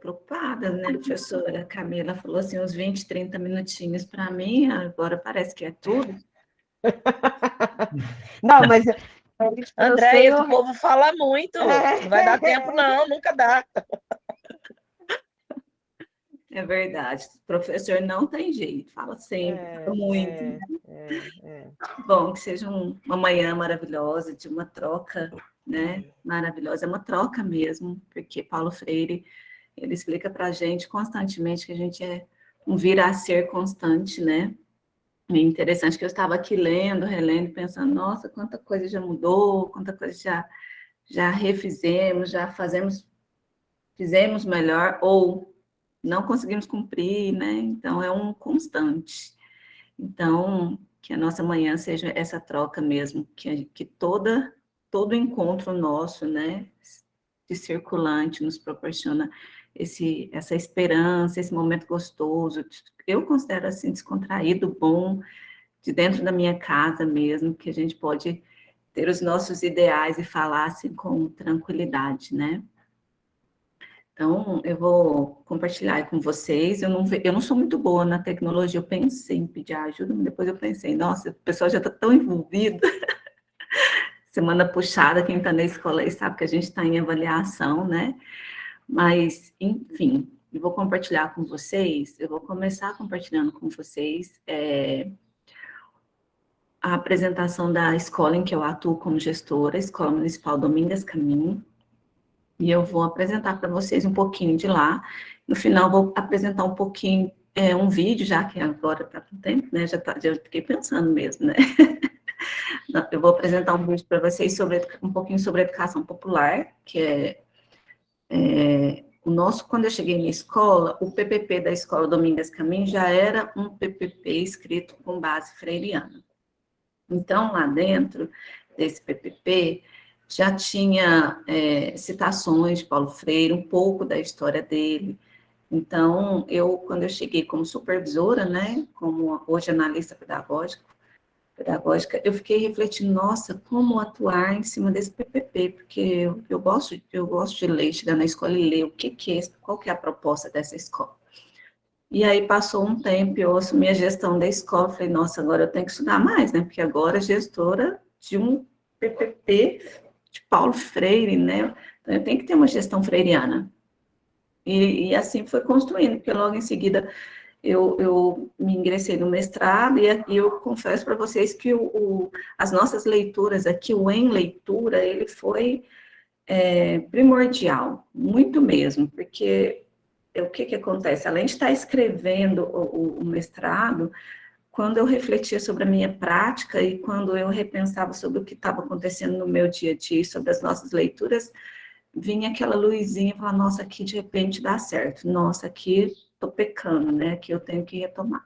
preocupada, né, professora? A Camila falou assim, uns 20, 30 minutinhos para mim, agora parece que é tudo. Não, mas Andréia, o povo fala muito, não vai dar tempo não, nunca dá. É verdade, o professor não tem jeito, fala sempre, fala muito. Bom, que seja uma manhã maravilhosa, de uma troca, né, maravilhosa, é uma troca mesmo, porque Paulo Freire, ele explica para a gente constantemente que a gente é um vir a ser constante, né? É interessante que eu estava aqui lendo, relendo, pensando, nossa, quanta coisa já mudou, quanta coisa já refizemos, fizemos melhor, ou não conseguimos cumprir, né? Então, é um constante. Então, que a nossa manhã seja essa troca mesmo, que todo encontro nosso, né, de circulante nos proporciona essa esperança, esse momento gostoso, eu considero assim, descontraído, bom, de dentro da minha casa mesmo, que a gente pode ter os nossos ideais e falar assim com tranquilidade, né? Então, eu vou compartilhar com vocês. Eu não sou muito boa na tecnologia, eu pensei em pedir ajuda, mas depois eu pensei, nossa, o pessoal já está tão envolvido. Semana puxada, quem está na escola aí sabe que a gente está em avaliação, né? Mas, enfim, eu vou compartilhar com vocês, eu vou começar compartilhando com vocês a apresentação da escola em que eu atuo como gestora, Escola Municipal Domingas Caminho, e eu vou apresentar para vocês um pouquinho de lá. No final, vou apresentar um pouquinho, um vídeo, já que agora está com tempo, né? Já fiquei pensando mesmo, né? Eu vou apresentar um vídeo para vocês um pouquinho sobre educação popular, que quando eu cheguei na escola, o PPP da Escola Domingas Caminho já era um PPP escrito com base freiriana. Então, lá dentro desse PPP, já tinha citações de Paulo Freire, um pouco da história dele. Então, quando eu cheguei como supervisora, né, como hoje analista pedagógica, eu fiquei refletindo, nossa, como atuar em cima desse PPP, porque eu gosto de ler, chegar na escola e ler qual que é a proposta dessa escola. E aí passou um tempo, eu assumi a gestão da escola, falei, nossa, agora eu tenho que estudar mais, né? Porque agora gestora de um PPP de Paulo Freire, né? Então eu tenho que ter uma gestão freiriana. E assim foi construindo, porque logo em seguida eu me ingressei no mestrado e eu confesso para vocês que as nossas leituras aqui, o Em Leitura, ele foi primordial, muito mesmo, porque o que acontece? Além de estar escrevendo o mestrado, quando eu refletia sobre a minha prática e quando eu repensava sobre o que estava acontecendo no meu dia a dia, sobre as nossas leituras, vinha aquela luzinha e falava, nossa, aqui de repente dá certo, nossa, aqui estou pecando, né, aqui eu tenho que retomar.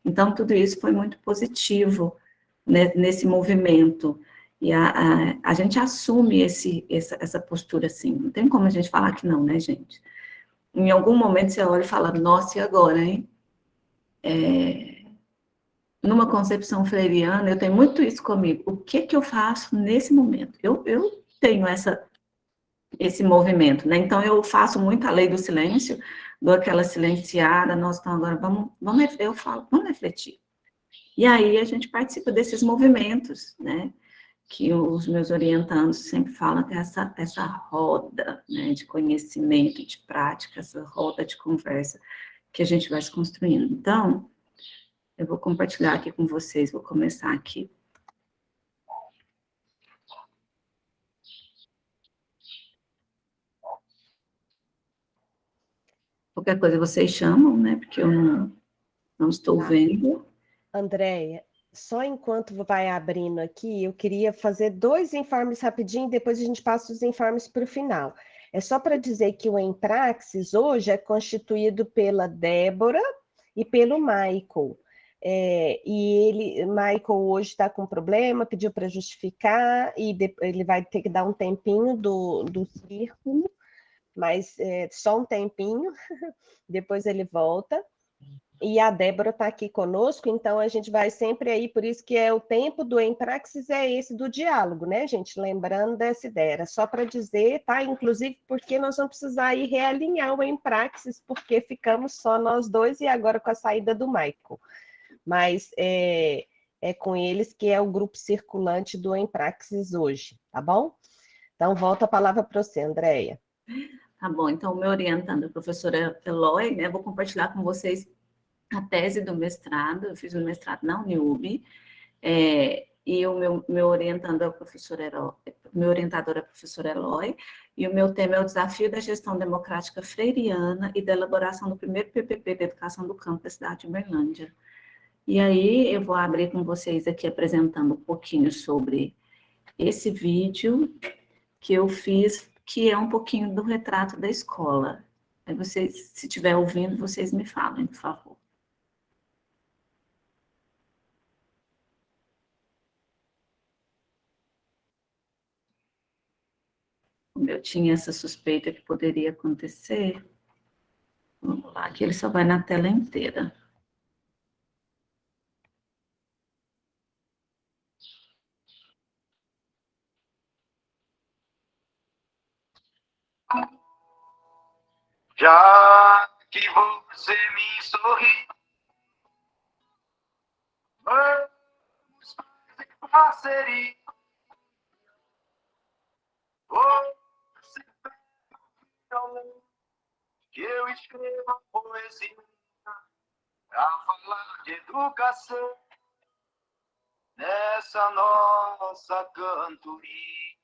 Então, tudo isso foi muito positivo, né, nesse movimento, e a gente assume essa postura assim, não tem como a gente falar que não, né, gente? Em algum momento você olha e fala, nossa, e agora, hein? Numa concepção freiriana, eu tenho muito isso comigo. O que eu faço nesse momento? Eu tenho esse movimento, né? Então, eu faço muito a lei do silêncio, dou aquela silenciada, nós então agora eu falo, vamos refletir. E aí a gente participa desses movimentos, né? Que os meus orientandos sempre falam que é essa roda, né, de conhecimento, de prática, essa roda de conversa que a gente vai se construindo. Então, eu vou compartilhar aqui com vocês, vou começar aqui. Qualquer coisa vocês chamam, né, porque eu não estou vendo. Andréia, só enquanto vai abrindo aqui, eu queria fazer 2 informes rapidinho, depois a gente passa os informes para o final. É só para dizer que o Empraxis hoje é constituído pela Débora e pelo Michael. Michael hoje está com problema, pediu para justificar, e ele vai ter que dar um tempinho do círculo, mas só um tempinho, depois ele volta. E a Débora está aqui conosco, então a gente vai sempre aí, por isso que é o tempo do Em Praxis é esse do diálogo, né, gente? Lembrando dessa ideia, era só para dizer, tá? Inclusive porque nós vamos precisar ir realinhar o Em Praxis, porque ficamos só nós dois e agora com a saída do Michael. Mas é com eles que é o grupo circulante do Em Praxis hoje, tá bom? Então, volta a palavra para você, Andréia. Tá bom, então, me orientando, a professora Eloy, né, vou compartilhar com vocês a tese do mestrado, eu fiz o mestrado na Uniub, e o meu orientando é o professor Eloy, meu orientador é o professor Eloy, e o meu tema é o desafio da gestão democrática freiriana e da elaboração do primeiro PPP de educação do campo da cidade de Uberlândia. E aí eu vou abrir com vocês aqui apresentando um pouquinho sobre esse vídeo que eu fiz, que é um pouquinho do retrato da escola. Aí vocês, se estiver ouvindo, vocês me falem, por favor. Como eu tinha essa suspeita que poderia acontecer, vamos lá, que ele só vai na tela inteira. Já que você me sorri, vamos fazer parceria. Você pega que eu escreva poesia pra falar de educação nessa nossa cantoria.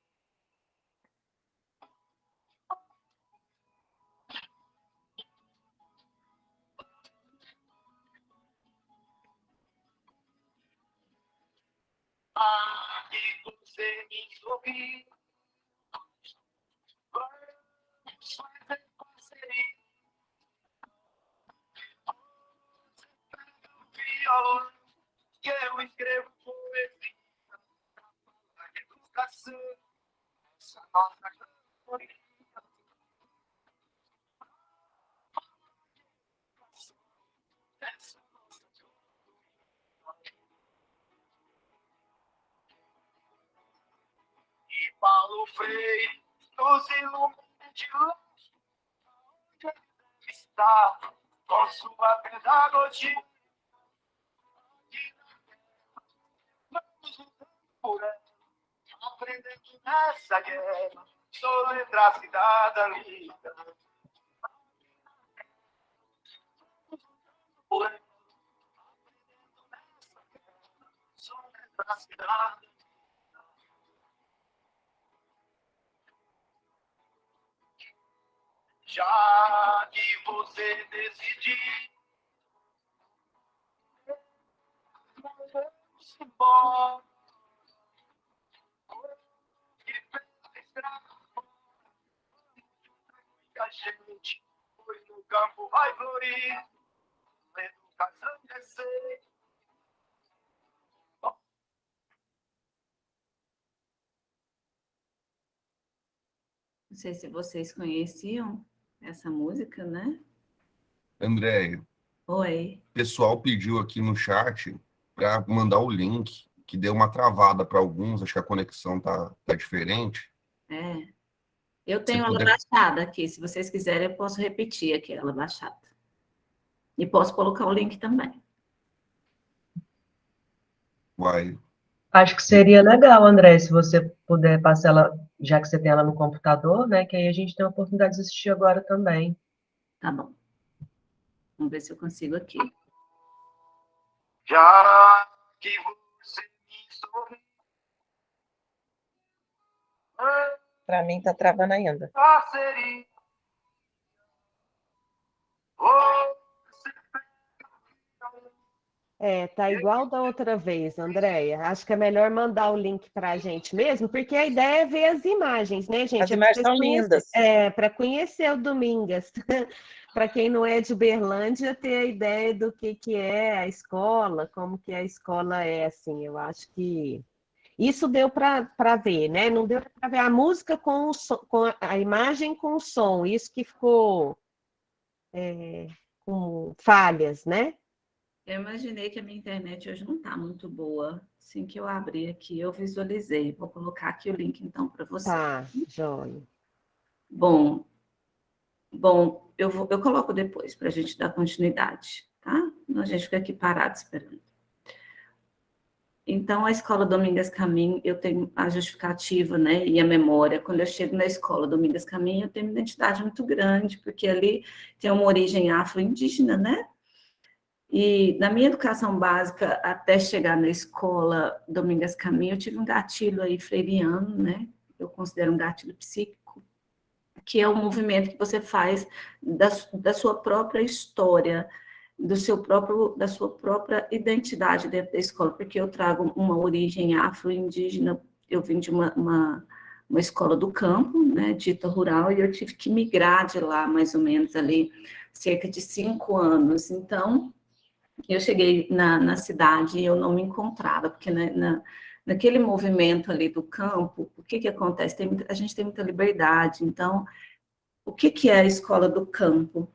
Que você me sorri, vamos fazer parceria. Violão, que eu escrevo poesia pra educação, essa nossa cantoria. Essa nossa cantoria. E Paulo Freire nos ilumina de luz, onde ele deve estar com sua pedagogia. Vamos lutando por ela, aprendendo nessa guerra, sou letra cidadania. Por ela, aprendendo nessa guerra, sou letra cidadania. Já que você decidiu, vamos embora. E pela estrada, muita gente, pois no campo vai florir. Educação crescer. Não sei se vocês conheciam essa música, né? Andréia, Oi. o pessoal pediu aqui no chat para mandar o link, que deu uma travada para alguns, acho que a conexão tá diferente. Eu tenho ela puder... baixada aqui, se vocês quiserem eu posso repetir aqui ela baixada. E posso colocar o link também. Vai. Acho que seria legal, André, se você puder passar ela, já que você tem ela no computador, né? Que aí a gente tem a oportunidade de assistir agora também. Tá bom. Vamos ver se eu consigo aqui. Já que você me sorri, Para mim tá travando ainda. parceria. Tá igual da outra vez, Andréia. Acho que é melhor mandar o link para a gente mesmo, porque a ideia é ver as imagens, né, gente? As imagens são lindas. Para conhecer o Domingas. Para quem não é de Uberlândia, ter a ideia do que é a escola, como que a escola é, assim. Eu acho que isso deu para ver, né? Não deu para ver a música com, com a imagem com o som. Isso que ficou com falhas, né? Eu imaginei que a minha internet hoje não está muito boa. Assim que eu abri aqui, eu visualizei. Vou colocar aqui o link, então, para você. Tá, joia. Bom, eu coloco depois para a gente dar continuidade, tá? Não, a gente fica aqui parado esperando. Então, a Escola Domingas Caminho, eu tenho a justificativa, né, e a memória. Quando eu chego na Escola Domingas Caminho, eu tenho uma identidade muito grande, porque ali tem uma origem afro-indígena, né? E na minha educação básica, até chegar na Escola Domingas Caminho, eu tive um gatilho aí freiriano, né? Eu considero um gatilho psíquico, que é um movimento que você faz da sua própria história, da sua própria identidade dentro da escola, porque eu trago uma origem afro-indígena, eu vim de uma escola do campo, né, dita rural, e eu tive que migrar de lá, mais ou menos ali, cerca de 5 anos. Então, eu cheguei na cidade e eu não me encontrava, porque naquele movimento ali do campo, o que acontece? A gente tem muita liberdade, então, o que é a escola do campo?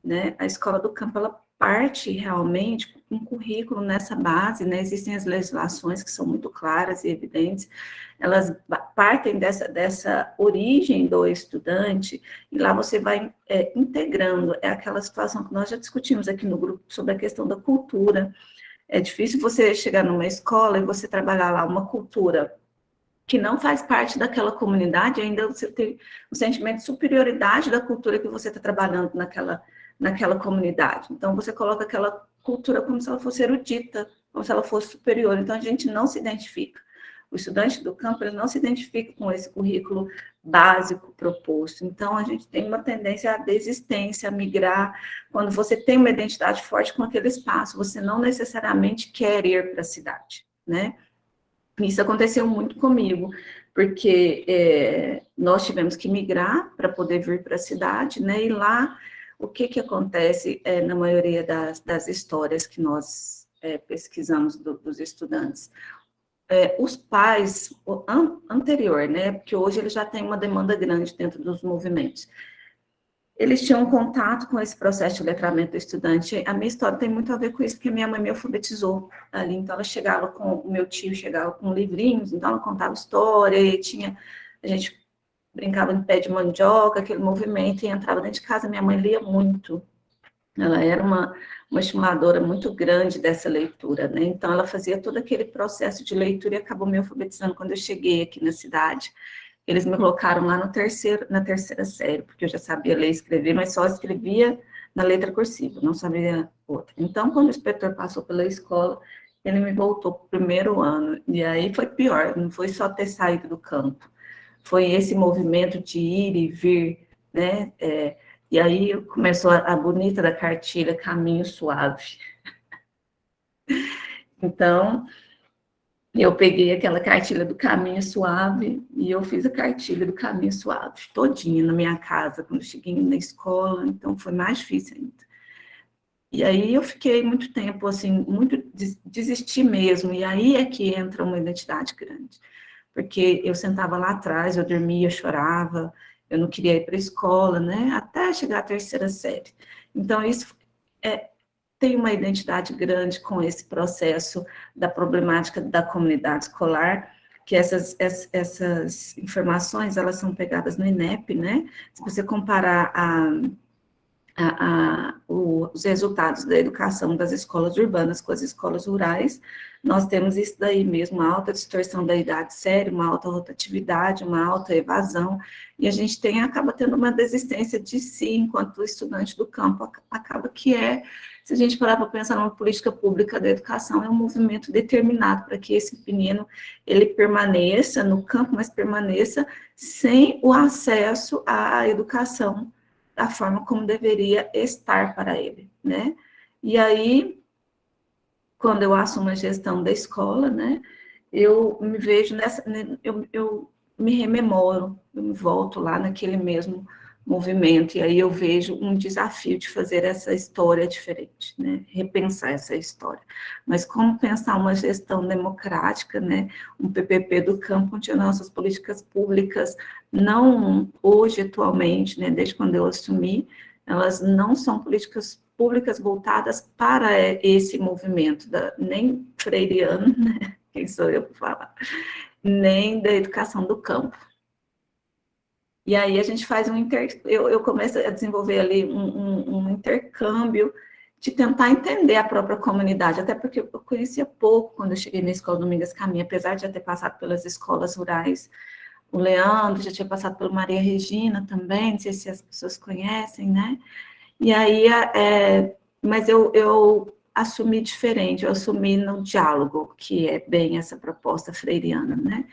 Né? A escola do campo, ela parte realmente com um currículo nessa base, né? Existem as legislações que são muito claras e evidentes, elas partem dessa origem do estudante, e lá você vai integrando, é aquela situação que nós já discutimos aqui no grupo sobre a questão da cultura. É difícil você chegar numa escola e você trabalhar lá uma cultura que não faz parte daquela comunidade, ainda você tem um sentimento de superioridade da cultura que você está trabalhando naquela comunidade. Então, você coloca aquela cultura como se ela fosse erudita, como se ela fosse superior. Então, a gente não se identifica. O estudante do campo, ele não se identifica com esse currículo básico proposto. Então, a gente tem uma tendência à desistência, a migrar. Quando você tem uma identidade forte com aquele espaço, você não necessariamente quer ir para a cidade, né? Isso aconteceu muito comigo, porque nós tivemos que migrar para poder vir para a cidade, né? E lá, o que acontece na maioria das histórias que nós pesquisamos dos estudantes? Os pais, anterior, né? Porque hoje eles já têm uma demanda grande dentro dos movimentos. Eles tinham contato com esse processo de letramento do estudante. A minha história tem muito a ver com isso, porque minha mãe me alfabetizou ali. Então, ela chegava o meu tio chegava com livrinhos, então ela contava história, e a gente brincava em pé de mandioca, aquele movimento, e entrava dentro de casa. Minha mãe lia muito. Ela era uma estimuladora muito grande dessa leitura, né? Então, ela fazia todo aquele processo de leitura e acabou me alfabetizando quando eu cheguei aqui na cidade. Eles me colocaram lá na terceira série, porque eu já sabia ler e escrever, mas só escrevia na letra cursiva, não sabia outra. Então, quando o inspetor passou pela escola, ele me voltou para o primeiro ano, e aí foi pior, não foi só ter saído do campo, foi esse movimento de ir e vir, né? E aí começou a bonita da cartilha Caminho Suave. Então, eu peguei aquela cartilha do Caminho Suave e eu fiz a cartilha do Caminho Suave todinha na minha casa, quando eu cheguei na escola, então foi mais difícil ainda. E aí eu fiquei muito tempo, assim, muito desisti mesmo, e aí é que entra uma identidade grande. Porque eu sentava lá atrás, eu dormia, eu chorava, eu não queria ir para a escola, né? Até chegar à terceira série. Então, isso tem uma identidade grande com esse processo da problemática da comunidade escolar, que essas informações, elas são pegadas no INEP, né? Se você comparar os resultados da educação das escolas urbanas com as escolas rurais, nós temos isso daí mesmo, uma alta distorção da idade séria, uma alta rotatividade, uma alta evasão, e a gente acaba tendo uma desistência de si, enquanto estudante do campo, acaba que se a gente parar para pensar numa política pública da educação, é um movimento determinado para que esse menino, ele permaneça no campo, mas permaneça sem o acesso à educação, da forma como deveria estar para ele, né? E aí, quando eu assumo a gestão da escola, né, eu me vejo eu me rememoro, eu me volto lá naquele mesmo movimento, e aí eu vejo um desafio de fazer essa história diferente, né, repensar essa história. Mas como pensar uma gestão democrática, né, um PPP do campo, onde as nossas políticas públicas não hoje, atualmente, né, desde quando eu assumi, elas não são políticas públicas voltadas para esse movimento, nem freiriano, né? Quem sou eu para falar, nem da educação do campo. E aí a gente faz eu começo a desenvolver ali um intercâmbio de tentar entender a própria comunidade, até porque eu conhecia pouco quando eu cheguei na Escola Domingas Caminha, apesar de já ter passado pelas escolas rurais. O Leandro já tinha passado pela Maria Regina também, não sei se as pessoas conhecem, né? E aí, mas eu assumi diferente, eu assumi no diálogo, que é bem essa proposta freiriana, né?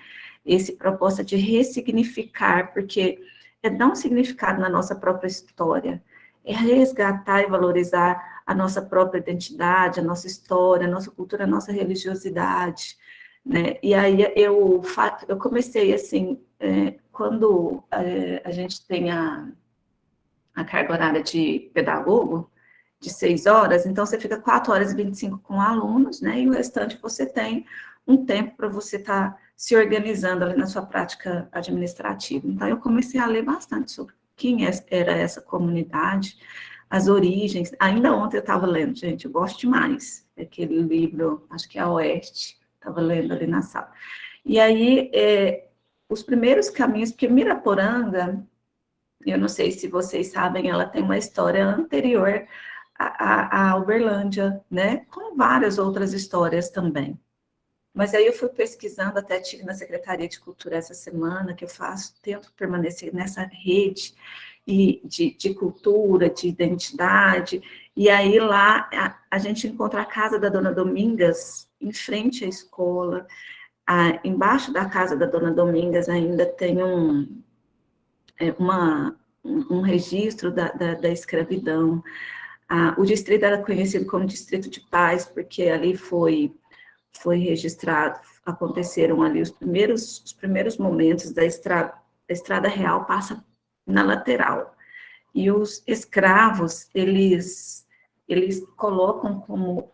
Essa proposta de ressignificar, porque é dar um significado na nossa própria história, é resgatar e valorizar a nossa própria identidade, a nossa história, a nossa cultura, a nossa religiosidade, né? E aí eu comecei assim, quando a gente tem a carga horária de pedagogo, de 6 horas, então você fica 4 horas e 25 com alunos, né? E o restante você tem um tempo para você estar se organizando ali na sua prática administrativa. Então, eu comecei a ler bastante sobre quem era essa comunidade, as origens. Ainda ontem eu estava lendo, gente, eu gosto demais daquele livro, acho que é a Oeste, estava lendo ali na sala. E aí, os primeiros caminhos, porque Miraporanga, eu não sei se vocês sabem, ela tem uma história anterior a Uberlândia, né? Com várias outras histórias também. Mas aí eu fui pesquisando, até tive na Secretaria de Cultura essa semana, que eu tento permanecer nessa rede de cultura, de identidade, e aí lá a gente encontra a casa da Dona Domingas, em frente à escola, embaixo da casa da Dona Domingas ainda tem um registro da escravidão. O distrito era conhecido como Distrito de Paz, porque ali foi registrado, aconteceram ali os primeiros momentos da estrada real passa na lateral. E os escravos, eles colocam como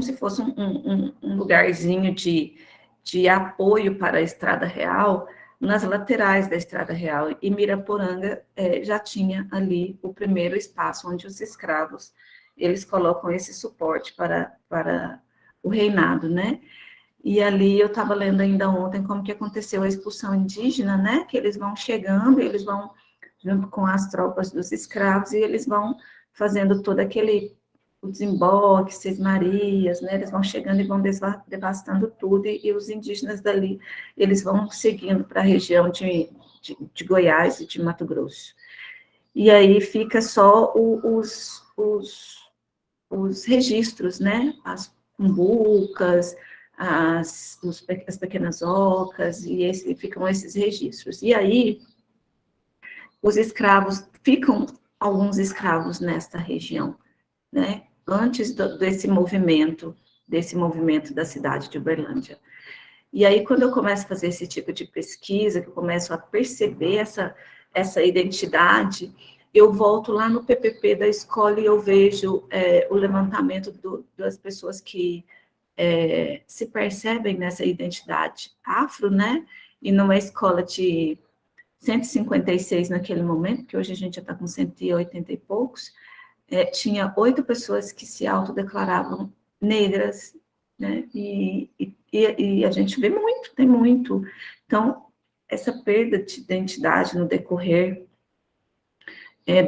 se fosse um lugarzinho de apoio para a estrada real, nas laterais da estrada real, e Miraporanga já tinha ali o primeiro espaço onde os escravos, eles colocam esse suporte para o reinado, né? E ali eu estava lendo ainda ontem como que aconteceu a expulsão indígena, né? Que eles vão chegando, eles vão junto com as tropas dos escravos, e eles vão fazendo todo o desemboque, Seis Marias, né? Eles vão chegando e vão devastando tudo, e os indígenas dali, eles vão seguindo para a região de Goiás e de Mato Grosso. E aí fica só os registros, né? As cumbucas, as pequenas ocas, e ficam esses registros. E aí, ficam alguns escravos nesta região, né? Antes desse movimento da cidade de Uberlândia. E aí, quando eu começo a fazer esse tipo de pesquisa, que eu começo a perceber essa identidade, eu volto lá no PPP da escola e eu vejo o levantamento das pessoas que se percebem nessa identidade afro, né? E numa escola de 156 naquele momento, que hoje a gente já está com 180 e poucos, tinha 8 pessoas que se autodeclaravam negras, né? E a gente vê muito, tem muito. Então, essa perda de identidade no decorrer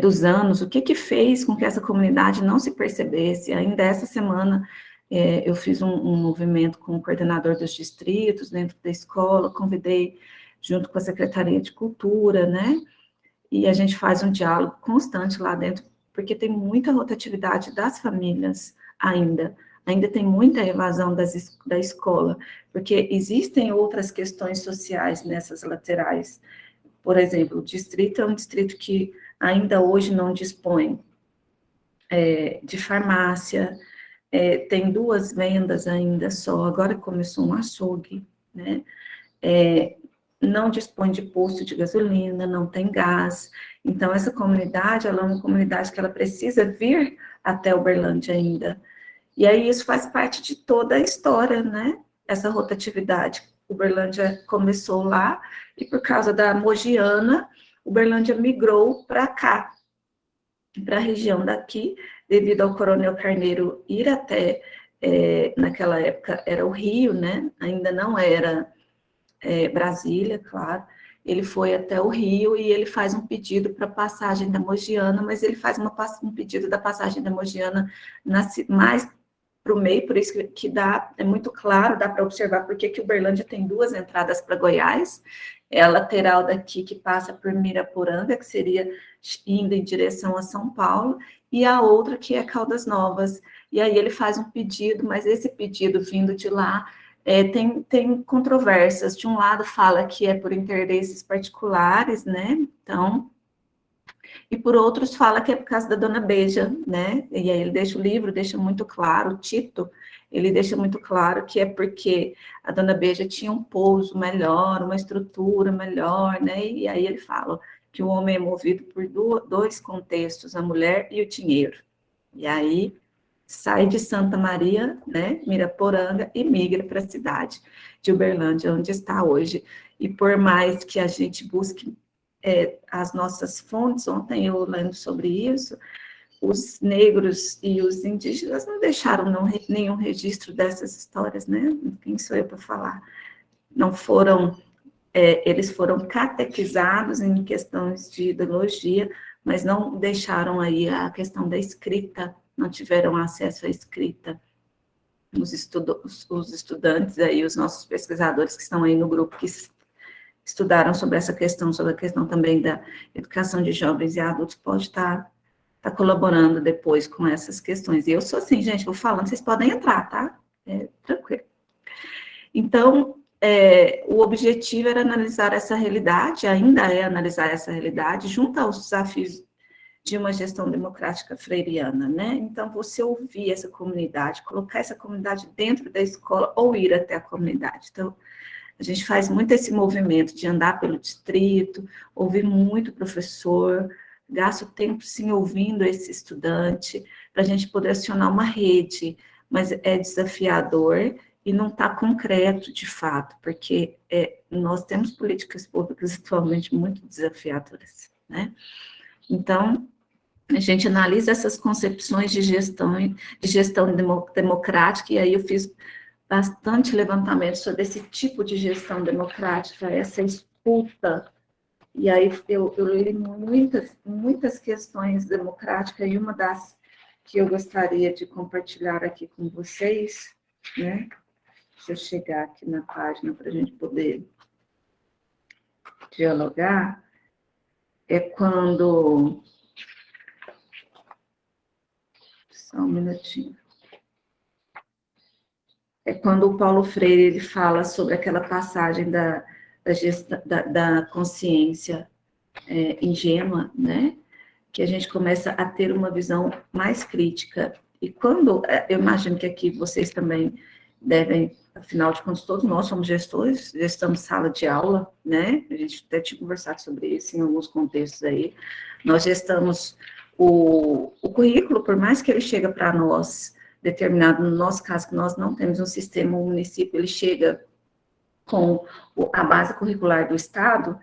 dos anos, o que fez com que essa comunidade não se percebesse? Ainda essa semana, eu fiz um movimento com o coordenador dos distritos dentro da escola, convidei junto com a Secretaria de Cultura, né? E a gente faz um diálogo constante lá dentro, porque tem muita rotatividade das famílias ainda tem muita evasão da escola, porque existem outras questões sociais nessas laterais. Por exemplo, o distrito é um distrito que ainda hoje não dispõe de farmácia, tem 2 vendas ainda só, agora começou um açougue, né? Não dispõe de posto de gasolina, não tem gás. Então, essa comunidade, ela é uma comunidade que ela precisa vir até Uberlândia ainda. E aí, isso faz parte de toda a história, né? Essa rotatividade. Uberlândia começou lá, e por causa da Mogiana, Uberlândia migrou para cá, para a região daqui, devido ao Coronel Carneiro ir até, naquela época era o Rio, né? Ainda não era Brasília, claro. Ele foi até o Rio e ele faz um pedido para a passagem da Mogiana, mas ele faz um pedido da passagem da Mogiana mais para o meio, por isso que é muito claro, dá para observar porque que Uberlândia tem duas entradas para Goiás, é a lateral daqui que passa por Miraporanga, que seria indo em direção a São Paulo, e a outra que é Caldas Novas. E aí ele faz um pedido, mas esse pedido vindo de lá tem controvérsias. De um lado fala que é por interesses particulares, né? Então, e por outros fala que é por causa da Dona Beija, né? E aí ele deixa o livro, deixa muito claro, o Tito, ele deixa muito claro que é porque a Dona Beija tinha um pouso melhor, uma estrutura melhor, né? E aí ele fala que o homem é movido por dois contextos, a mulher e o dinheiro. E aí sai de Santa Maria, né, Miraporanga, e migra para a cidade de Uberlândia, onde está hoje. E por mais que a gente busque as nossas fontes, ontem eu lendo sobre isso, os negros e os indígenas não deixaram nenhum registro dessas histórias, né? Quem sou eu para falar? Não foram, eles foram catequizados em questões de ideologia, mas não deixaram aí a questão da escrita, não tiveram acesso à escrita. Os estudantes aí, os nossos pesquisadores que estão aí no grupo que estudaram sobre essa questão, sobre a questão também da educação de jovens e adultos, pode estar colaborando depois com essas questões. E eu sou assim, gente, vou falando, vocês podem entrar, tá? Tranquilo. Então, o objetivo era analisar essa realidade, ainda é analisar essa realidade, junto aos desafios de uma gestão democrática freiriana, né? Então, você ouvir essa comunidade, colocar essa comunidade dentro da escola ou ir até a comunidade. Então, a gente faz muito esse movimento de andar pelo distrito, ouvir muito professor, gasta o tempo, sim, ouvindo esse estudante, para a gente poder acionar uma rede, mas é desafiador e não está concreto, de fato, porque nós temos políticas públicas atualmente muito desafiadoras, né? Então, a gente analisa essas concepções de gestão democrática, e aí eu fiz bastante levantamento sobre esse tipo de gestão democrática, essa escuta, e aí eu li muitas questões democráticas, e uma das que eu gostaria de compartilhar aqui com vocês, né? Deixa eu chegar aqui na página para a gente poder dialogar, é quando... Só um minutinho. É quando o Paulo Freire ele fala sobre aquela passagem da consciência ingênua, né? Que a gente começa a ter uma visão mais crítica. E quando, eu imagino que aqui vocês também devem, afinal de contas, todos nós somos gestores, gestamos sala de aula, né? A gente até tinha conversado sobre isso em alguns contextos aí. Nós gestamos o currículo, por mais que ele chega para nós, determinado, no nosso caso, que nós não temos um sistema, o município, ele chega com a base curricular do Estado,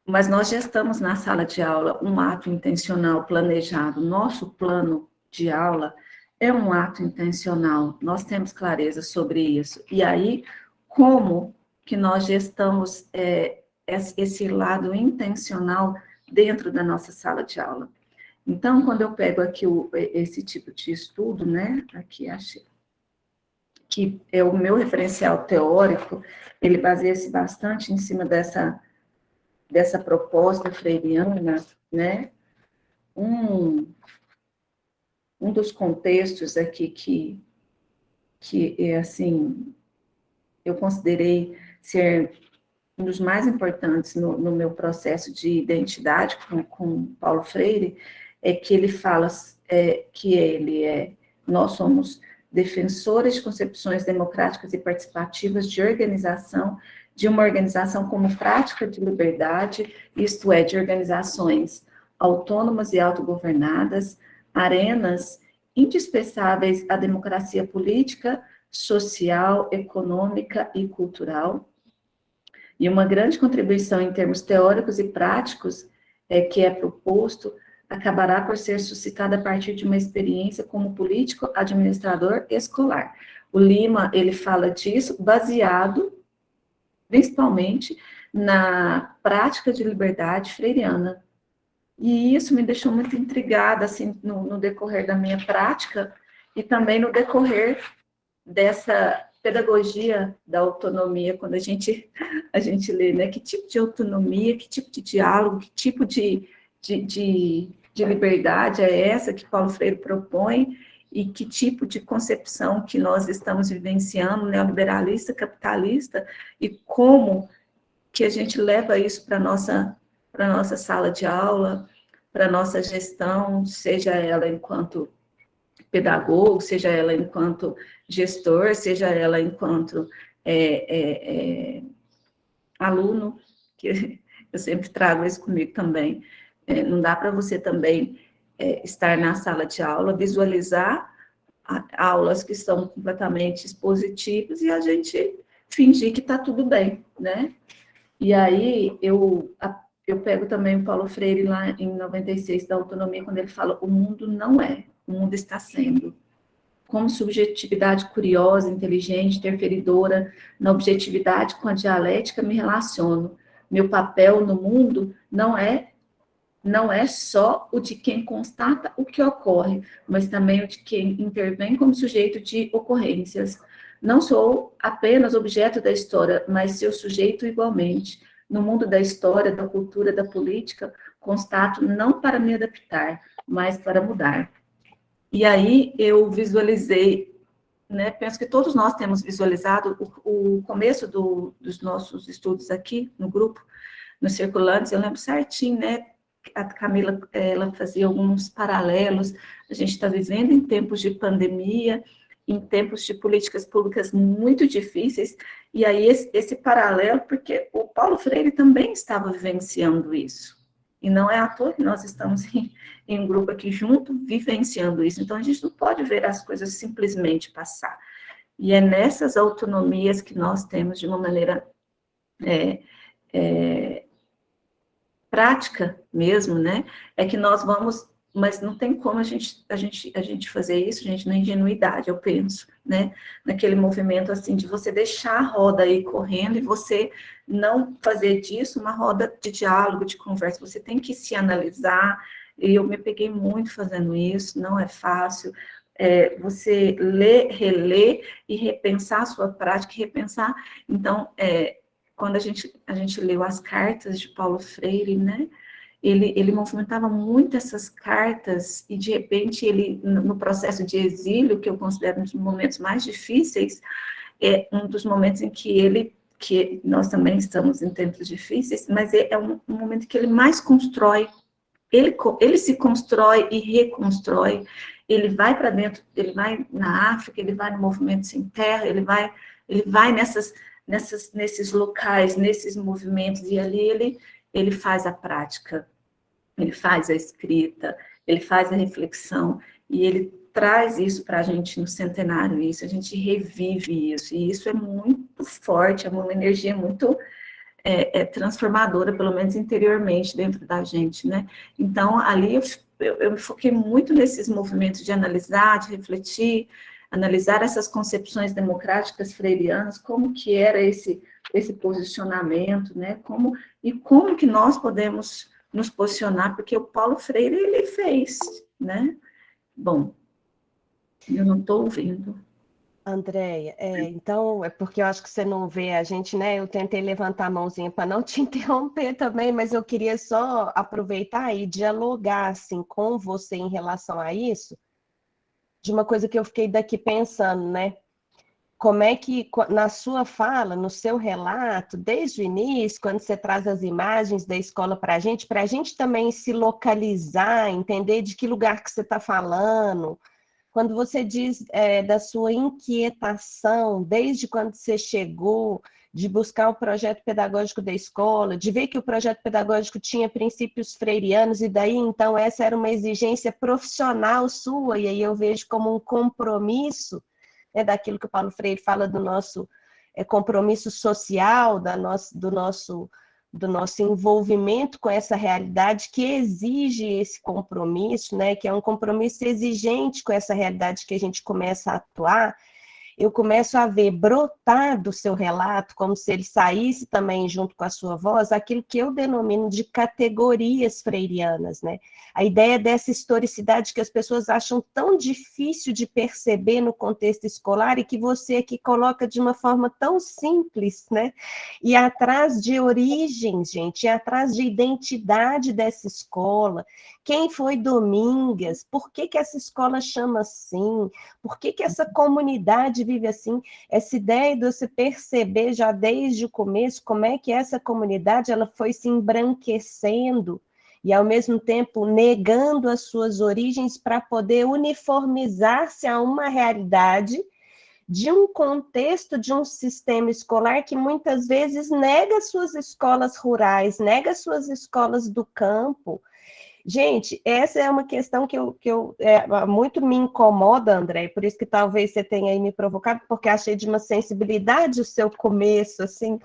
mas nós já estamos na sala de aula um ato intencional planejado. Nosso plano de aula é um ato intencional, nós temos clareza sobre isso. E aí, como que nós gestamos esse lado intencional dentro da nossa sala de aula? Então, quando eu pego aqui esse tipo de estudo, né, aqui achei, que é o meu referencial teórico, ele baseia-se bastante em cima dessa proposta freiriana, né, um dos contextos aqui que assim, eu considerei ser um dos mais importantes no meu processo de identidade com Paulo Freire, é que ele fala que nós somos defensores de concepções democráticas e participativas de uma organização como prática de liberdade, isto é, de organizações autônomas e autogovernadas, arenas indispensáveis à democracia política, social, econômica e cultural. E uma grande contribuição em termos teóricos e práticos que é proposto acabará por ser suscitada a partir de uma experiência como político administrador escolar. O Lima, ele fala disso baseado, principalmente, na prática de liberdade freiriana. E isso me deixou muito intrigada, assim, no decorrer da minha prática e também no decorrer dessa pedagogia da autonomia, quando a gente lê, né, que tipo de autonomia, que tipo de diálogo, que tipo de liberdade é essa que Paulo Freire propõe e que tipo de concepção que nós estamos vivenciando, neoliberalista, capitalista, e como que a gente leva isso para a nossa sala de aula, para a nossa gestão, seja ela enquanto pedagogo, seja ela enquanto gestor, seja ela enquanto aluno, que eu sempre trago isso comigo também. Não dá para você também estar na sala de aula, visualizar aulas que são completamente expositivas e a gente fingir que está tudo bem, né? E aí eu pego também o Paulo Freire lá em 96 da autonomia, quando ele fala: o mundo não é, o mundo está sendo. Como subjetividade curiosa, inteligente, interferidora, na objetividade com a dialética me relaciono. Meu papel no mundo não é só o de quem constata o que ocorre, mas também o de quem intervém como sujeito de ocorrências. Não sou apenas objeto da história, mas seu sujeito igualmente. No mundo da história, da cultura, da política, constato não para me adaptar, mas para mudar. E aí eu visualizei, né, penso que todos nós temos visualizado o começo dos nossos estudos aqui no grupo, nos circulantes, eu lembro certinho, né, a Camila, ela fazia alguns paralelos, a gente está vivendo em tempos de pandemia, em tempos de políticas públicas muito difíceis, e aí esse paralelo, porque o Paulo Freire também estava vivenciando isso, e não é à toa que nós estamos em um grupo aqui junto, vivenciando isso, então a gente não pode ver as coisas simplesmente passar, e é nessas autonomias que nós temos de uma maneira prática mesmo, né, é que nós vamos, mas não tem como a gente fazer isso, gente, na ingenuidade, eu penso, né, naquele movimento, assim, de você deixar a roda aí correndo e você não fazer disso uma roda de diálogo, de conversa, você tem que se analisar, e eu me peguei muito fazendo isso, não é fácil, você ler, reler e repensar a sua prática, repensar, então, quando a gente leu as cartas de Paulo Freire, né, ele movimentava muito essas cartas, e de repente ele, no processo de exílio, que eu considero um dos momentos mais difíceis, é um dos momentos em que nós também estamos em tempos difíceis, mas é um momento que ele mais constrói, ele se constrói e reconstrói, ele vai para dentro, ele vai na África, ele vai no Movimento Sem Terra, ele vai nesses locais, nesses movimentos, e ali ele faz a prática, ele faz a escrita, ele faz a reflexão, e ele traz isso para a gente no centenário, isso, a gente revive isso, e isso é muito forte, é uma energia muito transformadora, pelo menos interiormente, dentro da gente, né? Então, ali eu me foquei muito nesses movimentos de analisar, de refletir, analisar essas concepções democráticas freirianas, como que era esse posicionamento, né? Como que nós podemos nos posicionar, porque o Paulo Freire, ele fez, né? Bom, eu não estou ouvindo. Andréia, então, é porque eu acho que você não vê a gente, né? Eu tentei levantar a mãozinha para não te interromper também, mas eu queria só aproveitar e dialogar, assim, com você em relação a isso, de uma coisa que eu fiquei daqui pensando, né? Como é que, na sua fala, no seu relato, desde o início, quando você traz as imagens da escola para a gente também se localizar, entender de que lugar que você está falando, quando você diz da sua inquietação, desde quando você chegou, de buscar o projeto pedagógico da escola, de ver que o projeto pedagógico tinha princípios freirianos, e daí, então, essa era uma exigência profissional sua, e aí eu vejo como um compromisso, daquilo que o Paulo Freire fala do nosso compromisso social do nosso envolvimento com essa realidade que exige esse compromisso, né? Que é um compromisso exigente com essa realidade que a gente começa a atuar, eu começo a ver brotar do seu relato, como se ele saísse também junto com a sua voz, aquilo que eu denomino de categorias freirianas, né? A ideia dessa historicidade que as pessoas acham tão difícil de perceber no contexto escolar e que você aqui coloca de uma forma tão simples, né? E atrás de origens, gente, e atrás de identidade dessa escola, quem foi Domingas, por que essa escola chama assim, por que essa comunidade vive assim, essa ideia de você perceber já desde o começo como é que essa comunidade ela foi se embranquecendo e, ao mesmo tempo, negando as suas origens para poder uniformizar-se a uma realidade de um contexto, de um sistema escolar que muitas vezes nega suas escolas rurais, nega suas escolas do campo. Gente, essa é uma questão que muito me incomoda, André, por isso que talvez você tenha aí me provocado, porque achei de uma sensibilidade o seu começo, assim,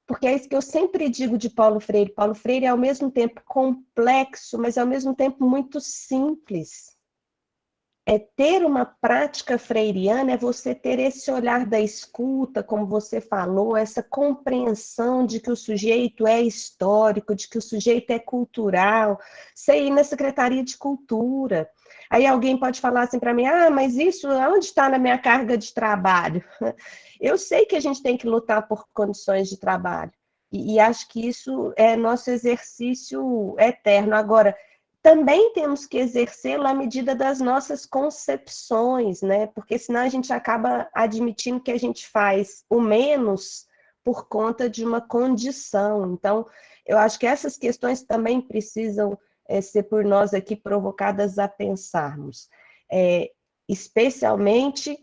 porque é isso que eu sempre digo de Paulo Freire. Paulo Freire é ao mesmo tempo complexo, mas ao mesmo tempo muito simples. Ter uma prática freiriana é você ter esse olhar da escuta, como você falou, essa compreensão de que o sujeito é histórico, de que o sujeito é cultural. Você ir na Secretaria de Cultura. Aí alguém pode falar assim para mim, mas isso onde está na minha carga de trabalho? Eu sei que a gente tem que lutar por condições de trabalho, e acho que isso é nosso exercício eterno. Agora, também temos que exercê-lo à medida das nossas concepções, né? Porque senão a gente acaba admitindo que a gente faz o menos por conta de uma condição. Então, eu acho que essas questões também precisam ser por nós aqui provocadas a pensarmos. Especialmente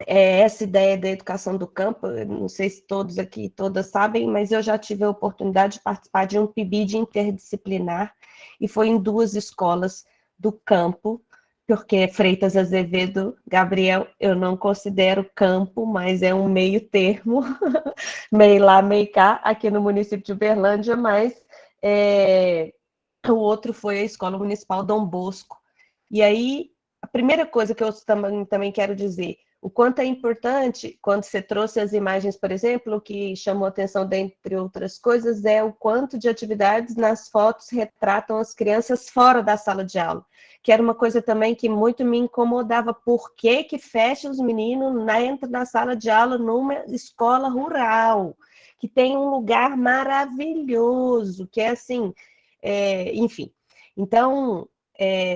essa ideia da educação do campo, não sei se todos aqui, todas sabem, mas eu já tive a oportunidade de participar de um PIBID interdisciplinar, e foi em 2 escolas do campo, porque Freitas Azevedo, Gabriel, eu não considero campo, mas é um meio termo, meio lá, meio cá, aqui no município de Uberlândia, mas o outro foi a Escola Municipal Dom Bosco. E aí, a primeira coisa que eu também quero dizer, o quanto é importante, quando você trouxe as imagens, por exemplo, o que chamou atenção, dentre outras coisas, é o quanto de atividades nas fotos retratam as crianças fora da sala de aula, que era uma coisa também que muito me incomodava. Por que fecha os meninos dentro da sala de aula numa escola rural, que tem um lugar maravilhoso, que é assim, enfim. Então,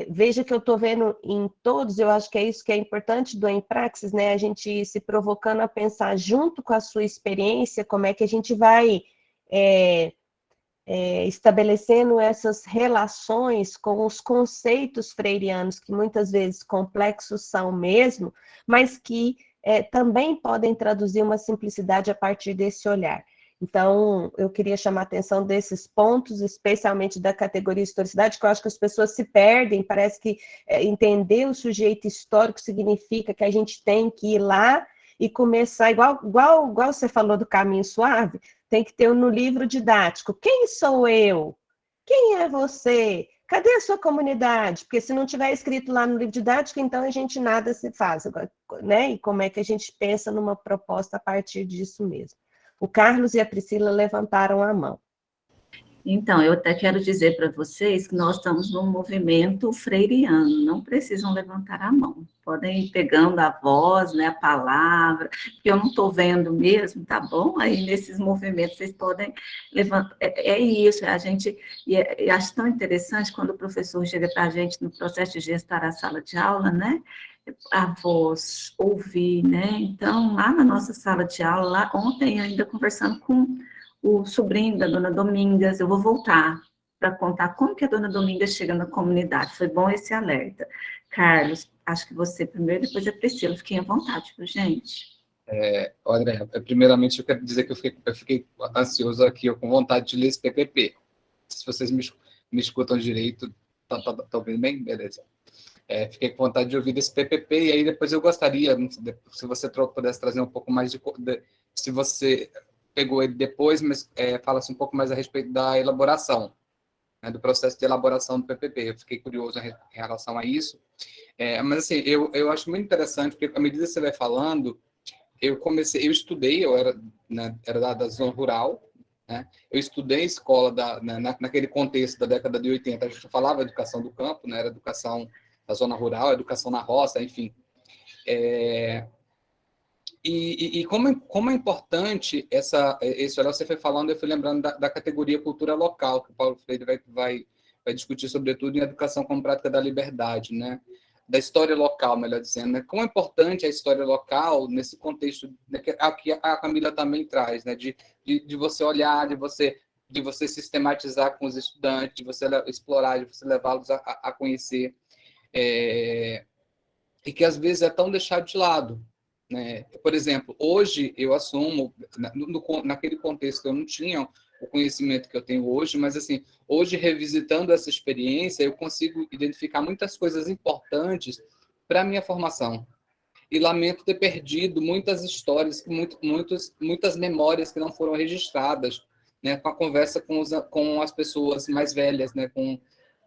veja que eu estou vendo em todos, eu acho que é isso que é importante do Em Praxis, né? A gente ir se provocando a pensar junto com a sua experiência, como é que a gente vai estabelecendo essas relações com os conceitos freirianos, que muitas vezes complexos são mesmo, mas que também podem traduzir uma simplicidade a partir desse olhar. Então, eu queria chamar a atenção desses pontos, especialmente da categoria historicidade, que eu acho que as pessoas se perdem, parece que entender o sujeito histórico significa que a gente tem que ir lá e começar, igual você falou do caminho suave, tem que ter no livro didático. Quem sou eu? Quem é você? Cadê a sua comunidade? Porque se não tiver escrito lá no livro didático, então a gente nada se faz, né? E como é que a gente pensa numa proposta a partir disso mesmo? O Carlos e a Priscila levantaram a mão. Então, eu até quero dizer para vocês que nós estamos num movimento freiriano, não precisam levantar a mão, podem ir pegando a voz, né, a palavra, porque eu não estou vendo mesmo, tá bom? Aí, nesses movimentos, vocês podem levantar, isso, a gente, e acho tão interessante quando o professor chega para a gente no processo de gestar a sala de aula, né, a voz, ouvir, né, então, lá na nossa sala de aula, lá, ontem ainda conversando com o sobrinho da dona Domingas, eu vou voltar para contar como que a dona Domingas chega na comunidade, foi bom esse alerta. Carlos, acho que você primeiro, depois a Priscila, fiquem à vontade, viu, gente? André, primeiramente eu quero dizer que eu fiquei ansioso aqui, com vontade de ler esse PPP. Se vocês me escutam direito, tá ouvindo bem? Beleza. Fiquei com vontade de ouvir desse PPP, e aí depois eu gostaria, se você pudesse trazer um pouco mais se você pegou ele depois, mas fala-se um pouco mais a respeito da elaboração, né, do processo de elaboração do PPP. Eu fiquei curioso em relação a isso. Mas, assim, eu acho muito interessante, porque à medida que você vai falando, eu estudei, eu era, né, era da zona rural, né? Eu estudei escola naquele contexto da década de 80, a gente falava educação do campo, né? Era educação da zona rural, educação na roça, enfim. E como é importante esse olhar, você foi falando, eu fui lembrando da categoria cultura local, que o Paulo Freire vai discutir, sobretudo, em educação como prática da liberdade, né? Da história local, melhor dizendo, né? Como é importante a história local nesse contexto, né, que a Camila também traz, né? De você olhar, de você sistematizar com os estudantes, de você explorar, de você levá-los a conhecer, e que às vezes é tão deixado de lado, né? Por exemplo, hoje eu assumo, naquele contexto eu não tinha o conhecimento que eu tenho hoje, mas assim, hoje revisitando essa experiência, eu consigo identificar muitas coisas importantes para a minha formação. E lamento ter perdido muitas histórias, muitas memórias que não foram registradas, né, com a conversa com as pessoas mais velhas, né,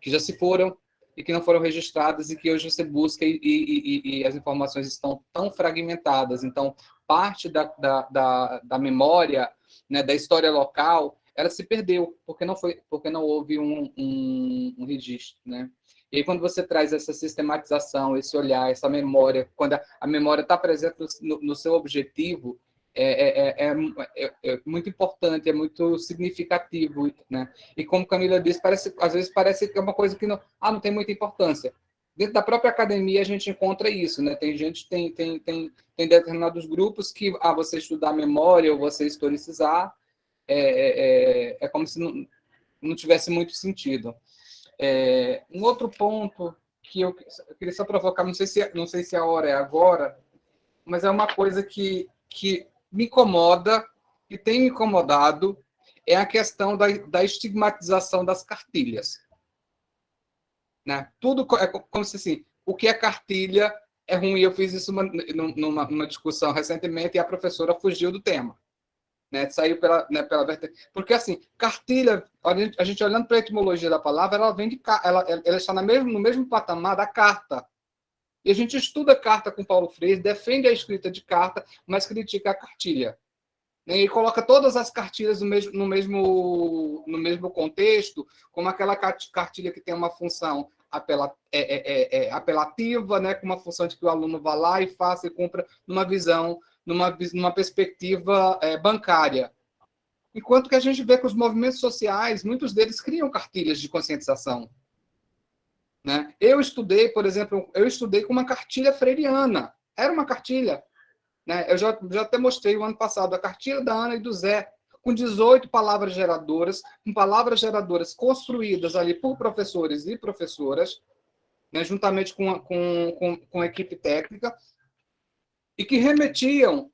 que já se foram e que não foram registradas, e que hoje você busca e as informações estão tão fragmentadas. Então, parte da memória, né, da história local, ela se perdeu, porque não houve um registro, né? E aí, quando você traz essa sistematização, esse olhar, essa memória, quando a memória está presente no seu objetivo, é muito importante, é muito significativo, né? E como Camila disse, às vezes parece que é uma coisa que não tem muita importância. Dentro da própria academia a gente encontra isso, né? Tem determinados grupos que você estudar memória ou você historicizar é como se não tivesse muito sentido. Um outro ponto que eu queria só provocar, não sei se a hora é agora, mas é uma coisa que me incomoda e tem me incomodado, é a questão da estigmatização das cartilhas. Né? Tudo é como se assim, o que é cartilha é ruim. Eu fiz isso numa discussão recentemente e a professora fugiu do tema. Né? Saiu pela vertente. Porque, assim, cartilha, a gente olhando para a etimologia da palavra, ela vem ela está no mesmo patamar da carta. E a gente estuda carta com Paulo Freire, defende a escrita de carta, mas critica a cartilha. E coloca todas as cartilhas no mesmo contexto, como aquela cartilha que tem uma função apelativa, né, com uma função de que o aluno vá lá e faça e cumpra numa perspectiva bancária. Enquanto que a gente vê que os movimentos sociais, muitos deles criam cartilhas de conscientização. Né? Eu estudei, por exemplo, com uma cartilha freiriana. Era uma cartilha. Né? Eu já até mostrei o ano passado a cartilha da Ana e do Zé, com 18 palavras geradoras, construídas ali por professores e professoras, né, juntamente com a equipe técnica, e que remetiam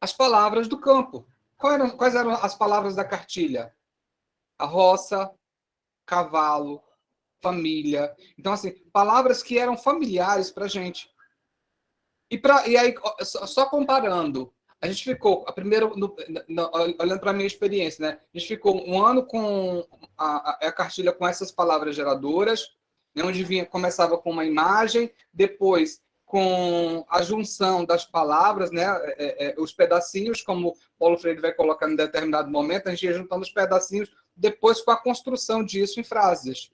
as palavras do campo. Quais eram as palavras da cartilha? A roça, cavalo, família. Então, assim, palavras que eram familiares para a gente. E aí, só comparando, a gente ficou, olhando para a minha experiência, né? A gente ficou um ano com a cartilha com essas palavras geradoras, né, onde começava com uma imagem, depois com a junção das palavras, né, os pedacinhos, como Paulo Freire vai colocar em determinado momento, a gente ia juntando os pedacinhos, depois com a construção disso em frases.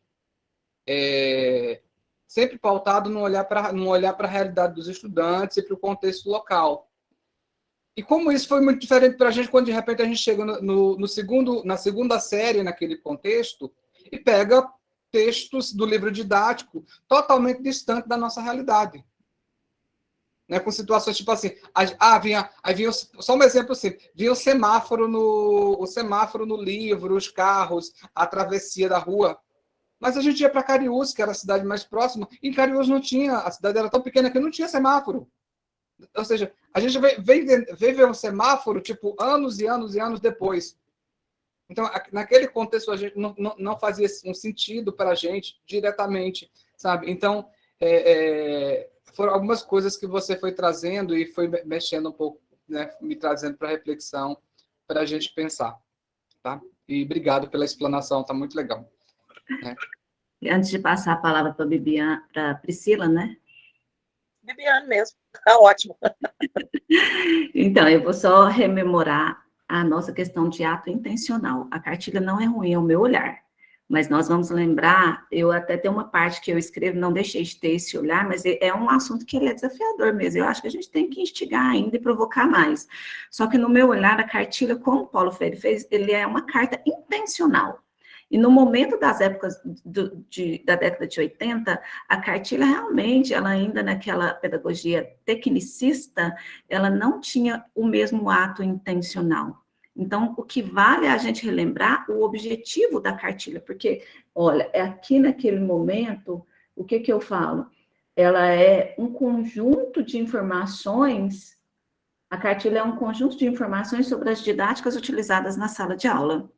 Sempre pautado no olhar para a realidade dos estudantes e para o contexto local. E como isso foi muito diferente para a gente, quando de repente a gente chega na segunda série, naquele contexto, e pega textos do livro didático totalmente distante da nossa realidade. Né, com situações tipo assim, vinha só um exemplo assim, vinha o semáforo no livro, os carros, a travessia da rua. Mas a gente ia para Cariús, que era a cidade mais próxima, e em Cariús não tinha, a cidade era tão pequena que não tinha semáforo. Ou seja, a gente veio ver um semáforo, tipo, anos e anos e anos depois. Então, naquele contexto, a gente não fazia um sentido para a gente diretamente, sabe? Então, foram algumas coisas que você foi trazendo e foi mexendo um pouco, né? Me trazendo para reflexão, para a gente pensar, tá? E obrigado pela explanação, tá muito legal. Né? E antes de passar a palavra para a Priscila, né? Bibiane mesmo, tá ótimo. Então, eu vou só rememorar a nossa questão de ato intencional. A cartilha não é ruim ao meu olhar, mas nós vamos lembrar, eu até tenho uma parte que eu escrevo, não deixei de ter esse olhar, mas é um assunto que ele é desafiador mesmo. Eu acho que a gente tem que instigar ainda e provocar mais. Só que no meu olhar, a cartilha, como o Paulo Freire fez, ele é uma carta intencional. E no momento das épocas da década de 80, a cartilha realmente, ela ainda naquela pedagogia tecnicista, ela não tinha o mesmo ato intencional. Então, o que vale é a gente relembrar o objetivo da cartilha, porque, olha, aqui naquele momento, o que eu falo? Ela é um conjunto de informações, a cartilha é um conjunto de informações sobre as didáticas utilizadas na sala de aula.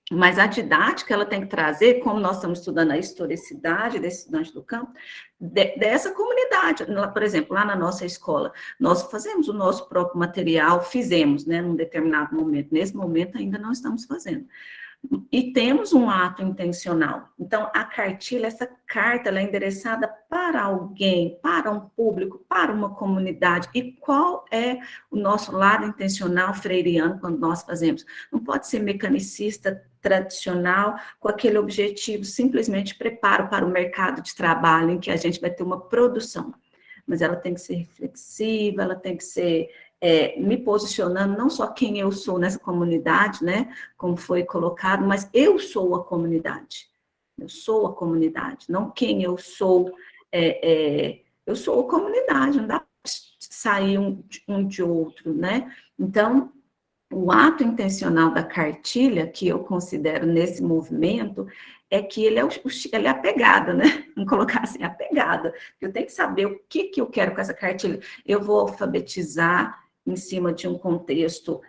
Mas a didática, ela tem que trazer, como nós estamos estudando a historicidade desse estudante do campo, dessa comunidade. Por exemplo, lá na nossa escola, nós fazemos o nosso próprio material, fizemos, né, num determinado momento. Nesse momento, ainda não estamos fazendo. E temos um ato intencional. Então, a cartilha, essa carta, ela é endereçada para alguém, para um público, para uma comunidade. E qual é o nosso lado intencional freiriano quando nós fazemos? Não pode ser mecanicista tradicional com aquele objetivo, simplesmente preparo para o mercado de trabalho, em que a gente vai ter uma produção. Mas ela tem que ser reflexiva, ela tem que ser me posicionando não só quem eu sou nessa comunidade, né, como foi colocado, mas eu sou a comunidade. Eu sou a comunidade, não quem eu sou. Eu sou a comunidade, não dá para sair um de outro, né? Então, o ato intencional da cartilha, que eu considero nesse movimento, é que ele é a pegada, né? Vamos colocar assim, a pegada. Eu tenho que saber o que eu quero com essa cartilha. Eu vou alfabetizar em cima de um contexto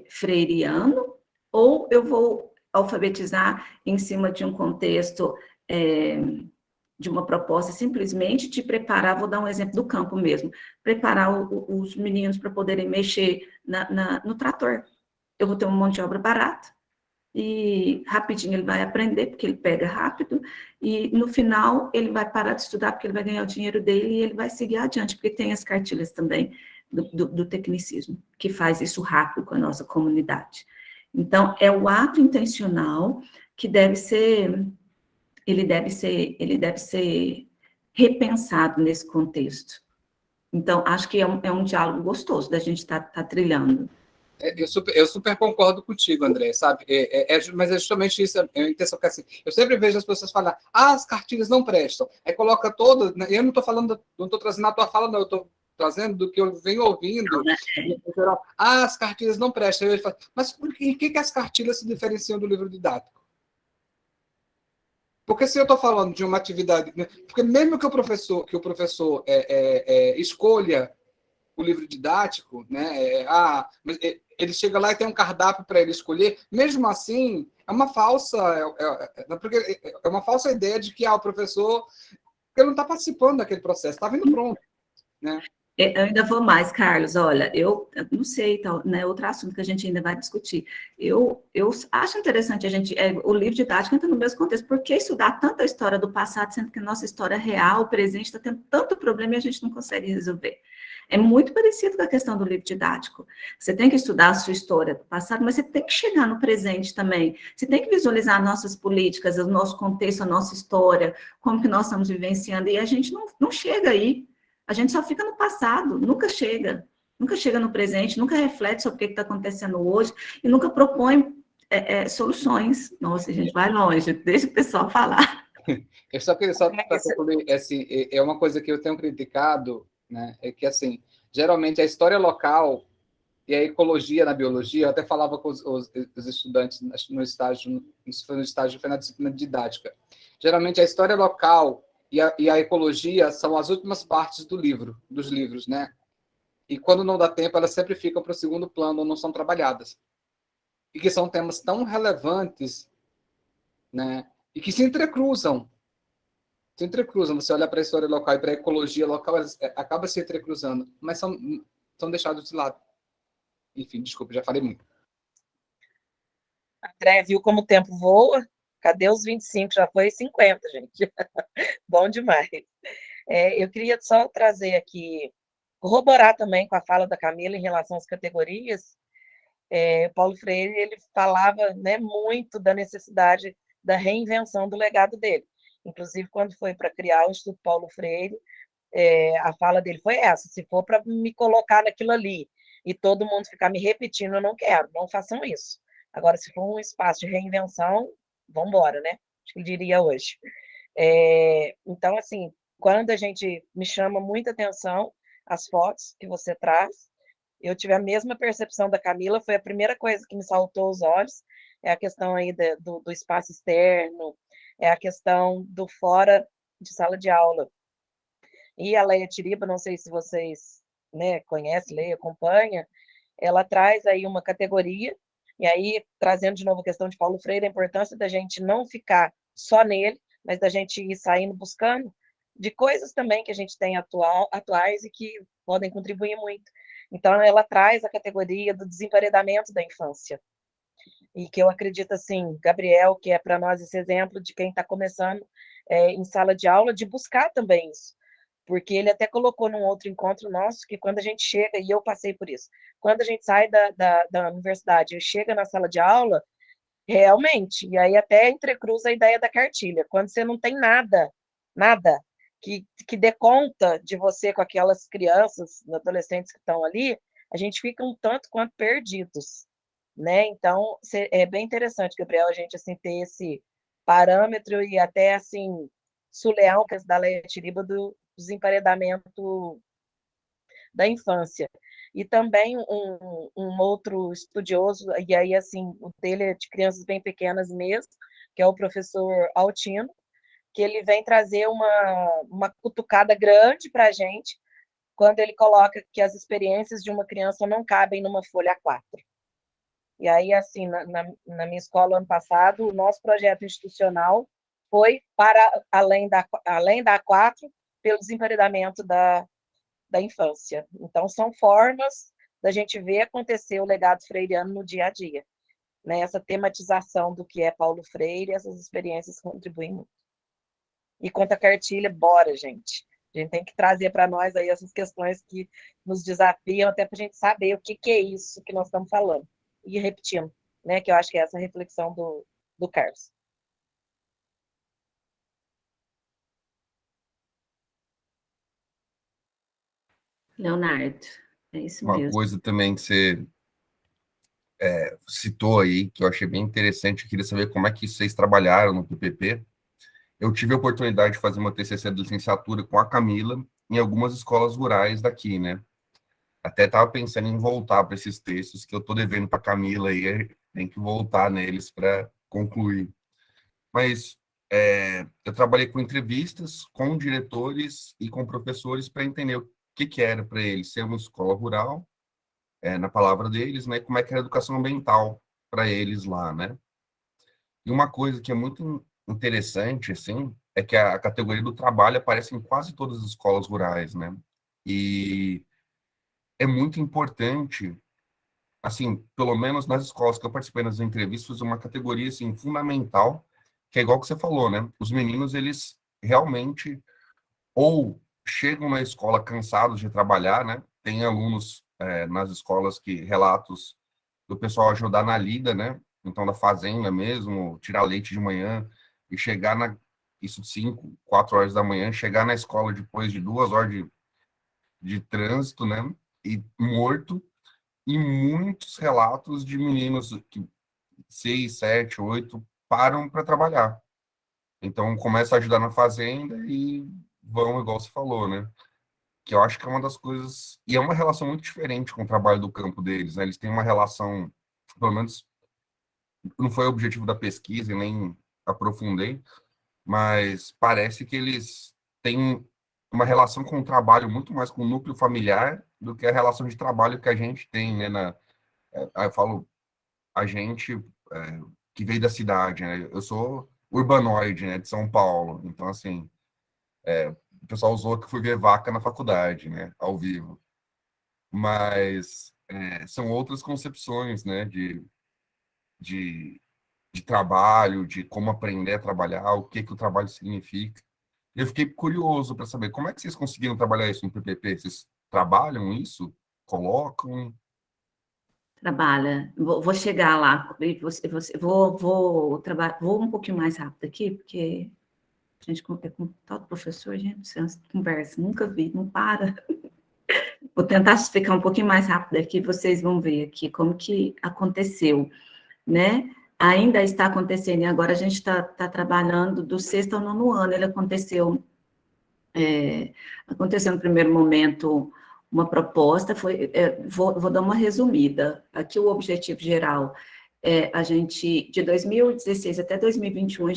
freiriano, ou eu vou alfabetizar em cima de um contexto de uma proposta simplesmente de preparar, vou dar um exemplo do campo mesmo, preparar os meninos para poderem mexer no trator. Eu vou ter um monte de obra barata, e rapidinho ele vai aprender, porque ele pega rápido, e no final ele vai parar de estudar, porque ele vai ganhar o dinheiro dele, e ele vai seguir adiante, porque tem as cartilhas também do tecnicismo, que faz isso rápido com a nossa comunidade. Então, é o ato intencional que deve ser repensado nesse contexto. Então, acho que é um diálogo gostoso da gente tá trilhando. Eu super concordo contigo, André, sabe? Mas é justamente isso, a intenção que assim, eu sempre vejo as pessoas falar, as cartilhas não prestam. Aí coloca todas, né? Eu não estou falando, não estou trazendo a tua fala, não, eu estou trazendo do que eu venho ouvindo. As cartilhas não prestam. Aí ele fala, mas em que as cartilhas se diferenciam do livro didático? Porque se eu estou falando de uma atividade, né? Porque mesmo que o professor escolha o livro didático, né? Ele chega lá e tem um cardápio para ele escolher. Mesmo assim, é uma falsa ideia de que o professor, porque ele não está participando daquele processo, está vindo pronto, né? Eu ainda vou mais, Carlos. Olha, eu não sei, né? Outro assunto que a gente ainda vai discutir. Eu acho interessante o livro didático entra no mesmo contexto. Por que estudar tanta história do passado, sendo que a nossa história real, presente, está tendo tanto problema e a gente não consegue resolver? É muito parecido com a questão do livro didático. Você tem que estudar a sua história do passado, mas você tem que chegar no presente também. Você tem que visualizar nossas políticas, o nosso contexto, a nossa história, como que nós estamos vivenciando, e a gente não chega aí. A gente só fica no passado, nunca chega no presente, nunca reflete sobre o que está acontecendo hoje, e nunca propõe soluções. Nossa, a gente vai longe, deixa o pessoal falar. Eu só queria para concluir, assim, é uma coisa que eu tenho criticado, né, é que, assim, geralmente a história local e a ecologia na biologia, eu até falava com os estudantes no estágio, foi na disciplina de didática. Geralmente a história local e a ecologia são as últimas partes dos livros, né? E quando não dá tempo, elas sempre ficam para o segundo plano ou não são trabalhadas. e que são temas tão relevantes, né? E que se entrecruzam. Se entrecruzam. Você olha para a história local e para a ecologia local, elas acaba se entrecruzando, mas são deixados de lado. Enfim, desculpa, já falei muito. André, viu como o tempo voa? Cadê os 25? Já foi 50, gente. Bom demais. Eu queria só trazer aqui, corroborar também com a fala da Camila em relação às categorias. Paulo Freire, ele falava, né, muito da necessidade da reinvenção do legado dele. Inclusive, quando foi para criar o Instituto Paulo Freire, a fala dele foi essa: se for para me colocar naquilo ali e todo mundo ficar me repetindo, eu não quero, não façam isso. Agora, se for um espaço de reinvenção, vamos embora, né? Acho que ele diria hoje. Então, assim, quando a gente me chama muita atenção as fotos que você traz, eu tive a mesma percepção da Camila, foi a primeira coisa que me saltou aos olhos, é a questão aí do espaço externo, é a questão do fora de sala de aula. E a Leia Tiriba, não sei se vocês, né, conhecem, Leia, acompanha, ela traz aí uma categoria, e aí, trazendo de novo a questão de Paulo Freire, a importância da gente não ficar só nele, mas da gente ir saindo buscando de coisas também que a gente tem atuais e que podem contribuir muito. Então, ela traz a categoria do desemparedamento da infância. E que eu acredito, assim, Gabriel, que é para nós esse exemplo de quem está começando em sala de aula, de buscar também isso. Porque ele até colocou num outro encontro nosso que quando a gente chega, e eu passei por isso, quando a gente sai da universidade e chega na sala de aula, realmente, e aí até entrecruza a ideia da cartilha, quando você não tem nada, nada, que dê conta de você com aquelas crianças, adolescentes que estão ali, a gente fica um tanto quanto perdidos, né? Então, é bem interessante, Gabriel, a gente assim ter esse parâmetro e até assim sulear o que da Leia Tiriba do desemparedamento da infância. E também um outro estudioso, e aí assim, o dele é de crianças bem pequenas mesmo, que é o professor Altino, que ele vem trazer uma cutucada grande para a gente, quando ele coloca que as experiências de uma criança não cabem numa folha A4. E aí, assim, na minha escola, ano passado, o nosso projeto institucional foi para além da A4, pelo desemparedamento da infância. Então, são formas da gente ver acontecer o legado freiriano no dia a dia. Né? Essa tematização do que é Paulo Freire, essas experiências contribuem muito. E quanto à cartilha, bora, gente. A gente tem que trazer para nós aí essas questões que nos desafiam, até para a gente saber o que é isso que nós estamos falando. E repetindo, né? Que eu acho que é essa reflexão do Carlos. Leonardo, é isso Uma mesmo. coisa também que você citou aí, que eu achei bem interessante, eu queria saber como é que vocês trabalharam no PPP. Eu tive a oportunidade de fazer uma TCC de licenciatura com a Camila em algumas escolas rurais daqui, né? Até estava pensando em voltar para esses textos que eu estou devendo para a Camila aí, tem que voltar neles para concluir. Mas eu trabalhei com entrevistas com diretores e com professores para entender o que era para eles ser uma escola rural, na palavra deles, né? Como é que era a educação ambiental para eles lá, né? E uma coisa que é muito interessante, assim, é que a categoria do trabalho aparece em quase todas as escolas rurais, né? E é muito importante, assim, pelo menos nas escolas que eu participei nas entrevistas, uma categoria, assim, fundamental, que é igual que você falou, né? Os meninos, eles realmente ou chegam na escola cansados de trabalhar, né? Tem alunos nas escolas que relatos do pessoal ajudar na lida, né? Então, da fazenda mesmo, tirar leite de manhã e chegar isso 5, 4 horas da manhã, chegar na escola depois de 2 horas de trânsito, né? E morto, e muitos relatos de meninos que 6, 7, 8 param para trabalhar. Então, começa a ajudar na fazenda e vão, igual você falou, né? Que eu acho que é uma das coisas... E é uma relação muito diferente com o trabalho do campo deles, né? Eles têm uma relação, pelo menos, não foi o objetivo da pesquisa e nem aprofundei, mas parece que eles têm uma relação com o trabalho muito mais com o núcleo familiar do que a relação de trabalho que a gente tem, né? Eu falo a gente que veio da cidade, né? Eu sou urbanoide, né, de São Paulo, então, assim, o pessoal usou que fui ver vaca na faculdade, né, ao vivo. Mas são outras concepções, né, de, de trabalho, de como aprender a trabalhar, o que o trabalho significa. Eu fiquei curioso para saber como é que vocês conseguiram trabalhar isso no PPP? Vocês trabalham isso? Colocam? Trabalha. Vou chegar lá. Vou um pouquinho mais rápido aqui, porque a gente com todo professor, gente, você conversa, nunca vi, não para. Vou tentar explicar um pouquinho mais rápido aqui, vocês vão ver aqui como que aconteceu, né? Ainda está acontecendo, e agora a gente está trabalhando do 6º ao 9º ano. Ele aconteceu no primeiro momento uma proposta, vou dar uma resumida. Aqui o objetivo geral a gente, de 2016 até 2021,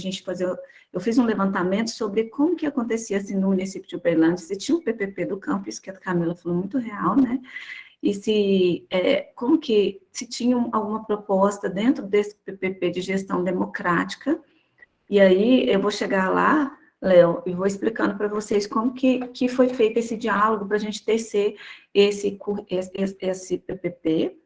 eu fiz um levantamento sobre como que acontecia assim, no município de Uberlândia, se tinha um PPP do campo, isso que a Camila falou, muito real, né? E se tinha alguma proposta dentro desse PPP de gestão democrática. E aí eu vou chegar lá, Léo, e vou explicando para vocês como que foi feito esse diálogo para a gente tecer esse PPP.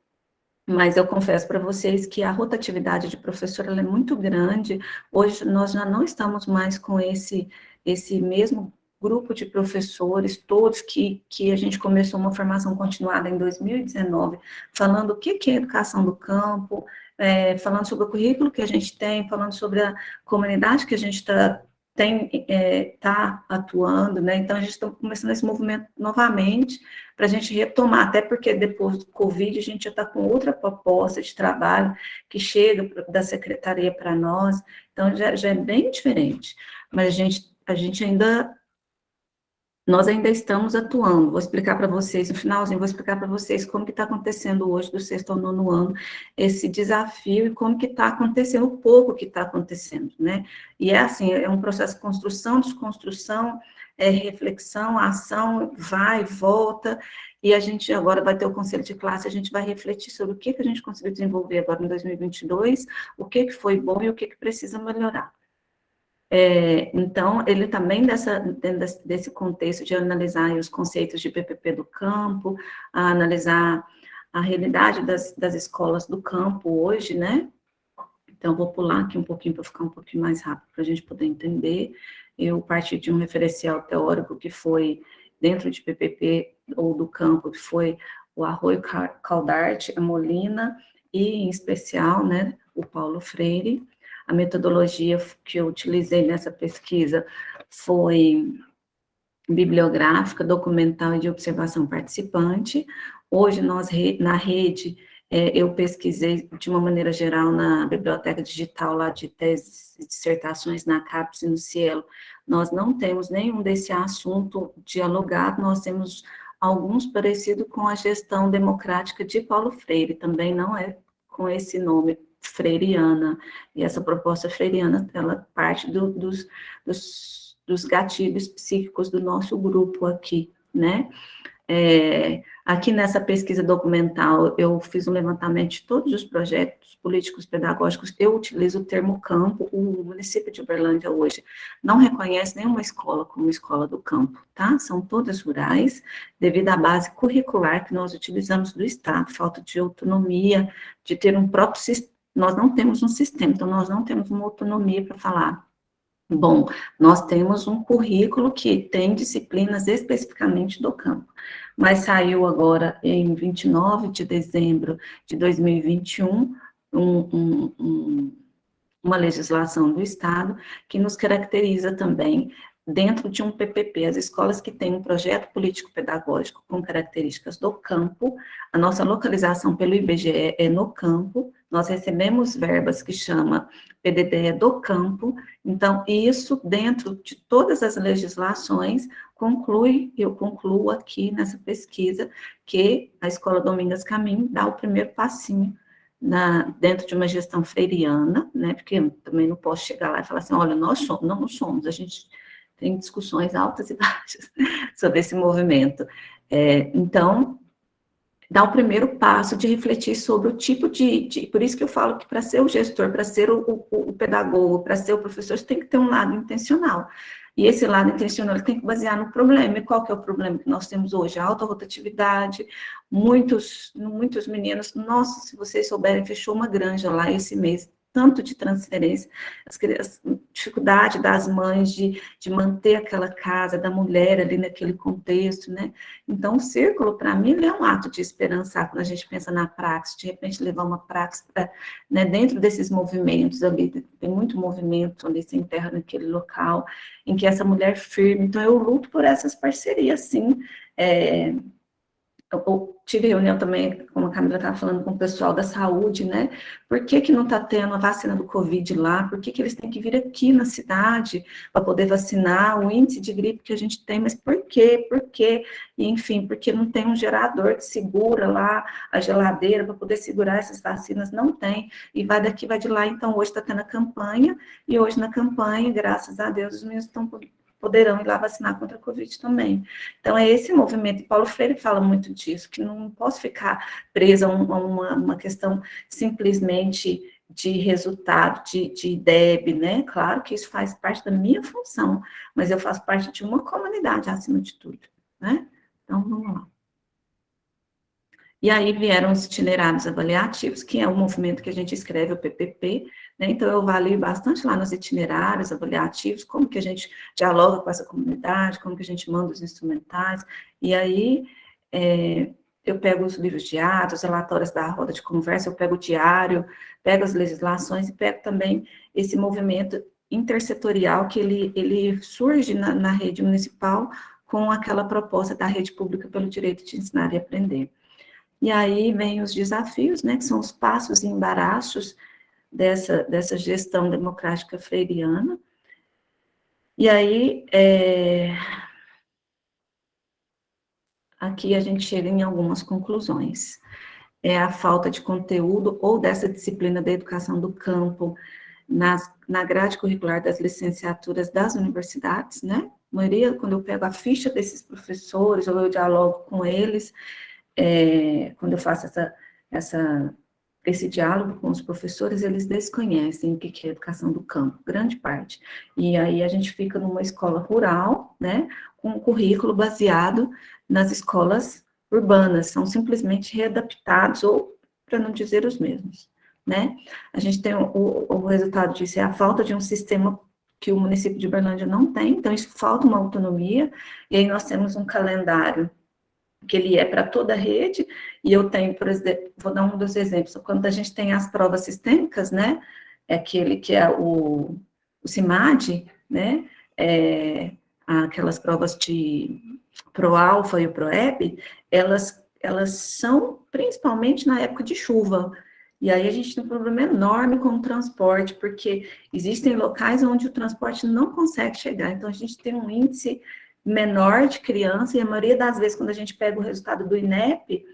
Mas eu confesso para vocês que a rotatividade de professor ela é muito grande. Hoje nós já não estamos mais com esse mesmo grupo de professores, todos que a gente começou uma formação continuada em 2019, falando o que é educação do campo, falando sobre o currículo que a gente tem, falando sobre a comunidade que a gente está atuando, né? Então, a gente está começando esse movimento novamente, para a gente retomar, até porque depois do Covid, a gente já está com outra proposta de trabalho que chega da secretaria para nós, então já é bem diferente, mas nós ainda estamos atuando. Vou explicar para vocês, no finalzinho, vou explicar para vocês como que está acontecendo hoje, do 6º ao 9º ano, esse desafio e como que está acontecendo, o pouco que está acontecendo, né? E assim, é um processo de construção, desconstrução, reflexão, ação, vai, volta, e a gente agora vai ter o conselho de classe, a gente vai refletir sobre o que a gente conseguiu desenvolver agora em 2022, o que foi bom e o que precisa melhorar. Então, ele também, dentro desse contexto de analisar os conceitos de PPP do campo, analisar a realidade das escolas do campo hoje, né? Então, vou pular aqui um pouquinho para ficar um pouquinho mais rápido, para a gente poder entender. Eu parti de um referencial teórico que foi dentro de PPP ou do campo, que foi o Arroio Caldarte, a Molina, e, em especial, né, o Paulo Freire. A metodologia que eu utilizei nessa pesquisa foi bibliográfica, documental e de observação participante. Hoje, na rede, eu pesquisei de uma maneira geral na biblioteca digital lá de teses e dissertações na CAPES e no Cielo. Nós não temos nenhum desse assunto dialogado, nós temos alguns parecidos com a gestão democrática de Paulo Freire, também não é com esse nome, freiriana, e essa proposta freiriana, ela parte dos gatilhos psíquicos do nosso grupo aqui, né? Aqui nessa pesquisa documental, eu fiz um levantamento de todos os projetos políticos pedagógicos, eu utilizo o termo campo. O município de Uberlândia hoje não reconhece nenhuma escola como escola do campo, tá? São todas rurais, devido à base curricular que nós utilizamos do Estado, falta de autonomia, de ter um próprio sistema. Nós não temos um sistema, então nós não temos uma autonomia para falar. Bom, nós temos um currículo que tem disciplinas especificamente do campo, mas saiu agora em 29 de dezembro de 2021 uma legislação do Estado que nos caracteriza também dentro de um PPP, as escolas que têm um projeto político-pedagógico com características do campo, a nossa localização pelo IBGE é no campo, nós recebemos verbas que chama PDD do campo, então isso dentro de todas as legislações eu concluo aqui nessa pesquisa que a Escola Domingas Caminho dá o primeiro passinho dentro de uma gestão freiriana, né, porque eu também não posso chegar lá e falar assim, olha, nós não somos, a gente tem discussões altas e baixas sobre esse movimento. Então, dar o primeiro passo de refletir sobre o tipo por isso que eu falo que para ser o gestor, para ser o pedagogo, para ser o professor, você tem que ter um lado intencional. E esse lado intencional ele tem que basear no problema. E qual que é o problema que nós temos hoje? A alta rotatividade, muitos meninos, nossa, se vocês souberem, fechou uma granja lá esse mês, tanto de transferência, a dificuldade das mães de manter aquela casa, da mulher ali naquele contexto, né? Então, o círculo, para mim, ele é um ato de esperançar, quando a gente pensa na praxis, de repente levar uma praxis para, né, dentro desses movimentos ali, tem muito movimento ali, se enterra naquele local, em que essa mulher firme, então eu luto por essas parcerias, sim. Eu tive reunião também, como a Camila estava falando, com o pessoal da saúde, né? Por que não está tendo a vacina do Covid lá? Por que eles têm que vir aqui na cidade para poder vacinar o índice de gripe que a gente tem? Mas por quê? Por quê? E, enfim, porque não tem um gerador que segura lá a geladeira para poder segurar essas vacinas? Não tem. E vai daqui, vai de lá. Então, hoje está tendo a campanha, e hoje na campanha, graças a Deus, os meninos poderão ir lá vacinar contra a Covid também. Então, é esse movimento, e Paulo Freire fala muito disso, que não posso ficar presa a uma questão simplesmente de resultado, de IDEB, né? Claro que isso faz parte da minha função, mas eu faço parte de uma comunidade, acima de tudo, né? Então, vamos lá. E aí vieram os itinerários avaliativos, que é o movimento que a gente escreve, o PPP, né? Então, eu avalio bastante lá nos itinerários avaliativos, como que a gente dialoga com essa comunidade, como que a gente manda os instrumentais, e aí eu pego os livros de atos, relatórios da roda de conversa, eu pego o diário, pego as legislações e pego também esse movimento intersetorial que ele surge na rede municipal com aquela proposta da rede pública pelo direito de ensinar e aprender. E aí vem os desafios, né, que são os passos e embaraços dessa gestão democrática freiriana. E aí, aqui a gente chega em algumas conclusões. É a falta de conteúdo ou dessa disciplina da educação do campo na grade curricular das licenciaturas das universidades, né? A maioria, quando eu pego a ficha desses professores, ou eu dialogo com eles, quando eu faço esse diálogo com os professores, eles desconhecem o que é educação do campo, grande parte. E aí a gente fica numa escola rural, né, com um currículo baseado nas escolas urbanas, são simplesmente readaptados, ou para não dizer os mesmos, né. A gente tem o resultado disso, é a falta de um sistema que o município de Uberlândia não tem, então isso falta uma autonomia, e aí nós temos um calendário que ele é para toda a rede, e eu tenho, por exemplo, vou dar um dos exemplos, quando a gente tem as provas sistêmicas, né, aquele que é o CIMAD, né, aquelas provas de ProAlfa e o ProEB, elas são principalmente na época de chuva, e aí a gente tem um problema enorme com o transporte, porque existem locais onde o transporte não consegue chegar, então a gente tem um índice menor de criança, e a maioria das vezes, quando a gente pega o resultado do INEP,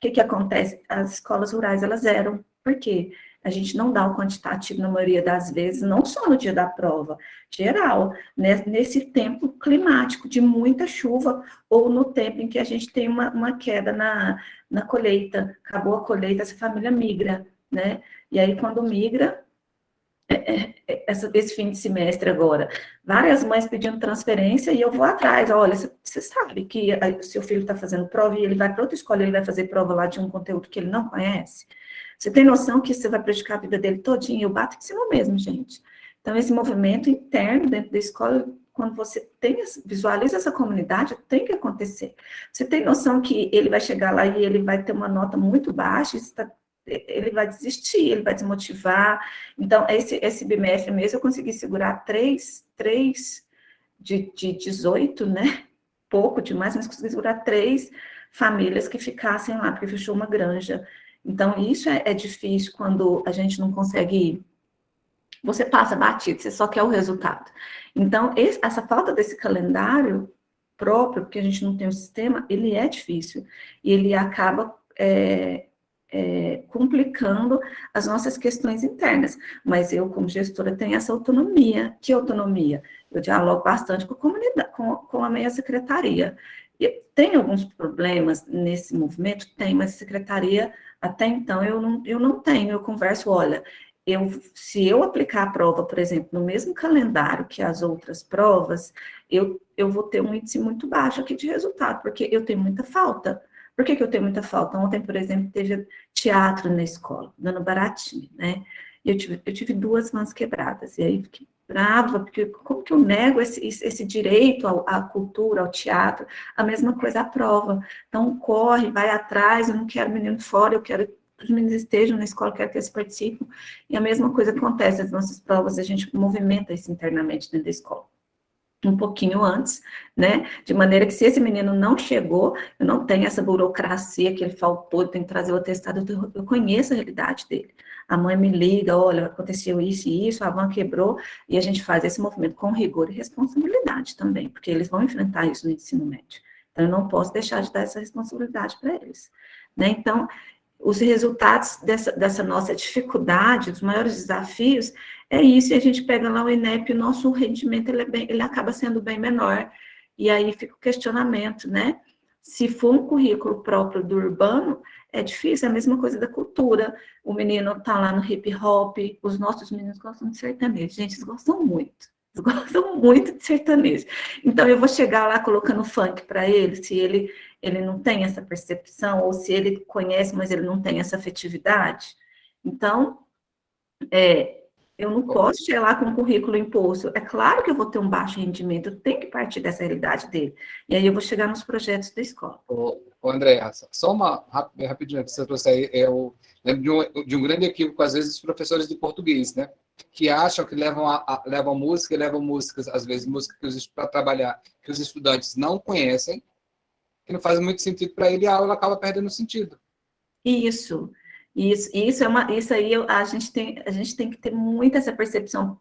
o que acontece? As escolas rurais, elas zeram. Por quê? A gente não dá o quantitativo na maioria das vezes, não só no dia da prova, geral, né? Nesse tempo climático de muita chuva, ou no tempo em que a gente tem uma queda na colheita, acabou a colheita, essa família migra, né? E aí, quando migra, esse fim de semestre agora, várias mães pedindo transferência, e eu vou atrás, olha, você sabe que seu filho está fazendo prova e ele vai para outra escola, ele vai fazer prova lá de um conteúdo que ele não conhece? Você tem noção que isso vai prejudicar a vida dele todinho? Eu bato em cima mesmo, gente. Então, esse movimento interno dentro da escola, quando você visualiza essa comunidade, tem que acontecer. Você tem noção que ele vai chegar lá e ele vai ter uma nota muito baixa, ele vai desistir, ele vai desmotivar. Então, esse bimestre mesmo, eu consegui segurar 3 de 18, né? Pouco demais, mas consegui segurar 3 famílias que ficassem lá, porque fechou uma granja. Então, isso é difícil quando a gente não consegue ir. Você passa batido, você só quer o resultado. Então, essa falta desse calendário próprio, porque a gente não tem um sistema, ele é difícil. E ele acaba complicando as nossas questões internas. Mas eu, como gestora, tenho essa autonomia. Que autonomia? Eu dialogo bastante com a comunidade, com a minha secretaria. E tem alguns problemas nesse movimento? Tem, mas a secretaria, até então, eu não tenho. Eu converso, olha, se eu aplicar a prova, por exemplo, no mesmo calendário que as outras provas, eu vou ter um índice muito baixo aqui de resultado, porque eu tenho muita falta. Por que eu tenho muita falta? Ontem, por exemplo, teve teatro na escola, dando baratinho, né? Eu tive 2 mãos quebradas, e aí fiquei brava, porque como que eu nego esse direito à cultura, ao teatro? A mesma coisa a prova. Então, corre, vai atrás, eu não quero menino fora, eu quero que os meninos estejam na escola, eu quero que eles participem. E a mesma coisa acontece, as nossas provas, a gente movimenta isso internamente dentro da escola. Um pouquinho antes, né, de maneira que se esse menino não chegou, eu não tenho essa burocracia que ele faltou, tem que trazer o atestado, eu conheço a realidade dele. A mãe me liga, olha, aconteceu isso e isso, a van quebrou, e a gente faz esse movimento com rigor e responsabilidade também, porque eles vão enfrentar isso no ensino médio. Então, eu não posso deixar de dar essa responsabilidade para eles, né, então, os resultados dessa nossa dificuldade, os maiores desafios, é isso, e a gente pega lá o INEP, o nosso rendimento ele acaba sendo bem menor, e aí fica o questionamento, né? Se for um currículo próprio do urbano, é difícil, é a mesma coisa da cultura, o menino está lá no hip hop, os nossos meninos gostam de sertanejo, gente, eles gostam muito de sertanejo, então eu vou chegar lá colocando funk para ele, se ele não tem essa percepção, ou se ele conhece, mas ele não tem essa afetividade, então, eu não posso chegar lá com um currículo imposto. É claro que eu vou ter um baixo rendimento, eu tenho que partir dessa realidade dele. E aí eu vou chegar nos projetos da escola. André, só uma rapidinho que você trouxe aí. Eu lembro de um grande equívoco, às vezes, dos professores de português, né? Que acham que levam músicas, às vezes, músicas para trabalhar, que os estudantes não conhecem, que não faz muito sentido para ele, e a aula acaba perdendo sentido. Isso aí a gente tem que ter muito essa percepção,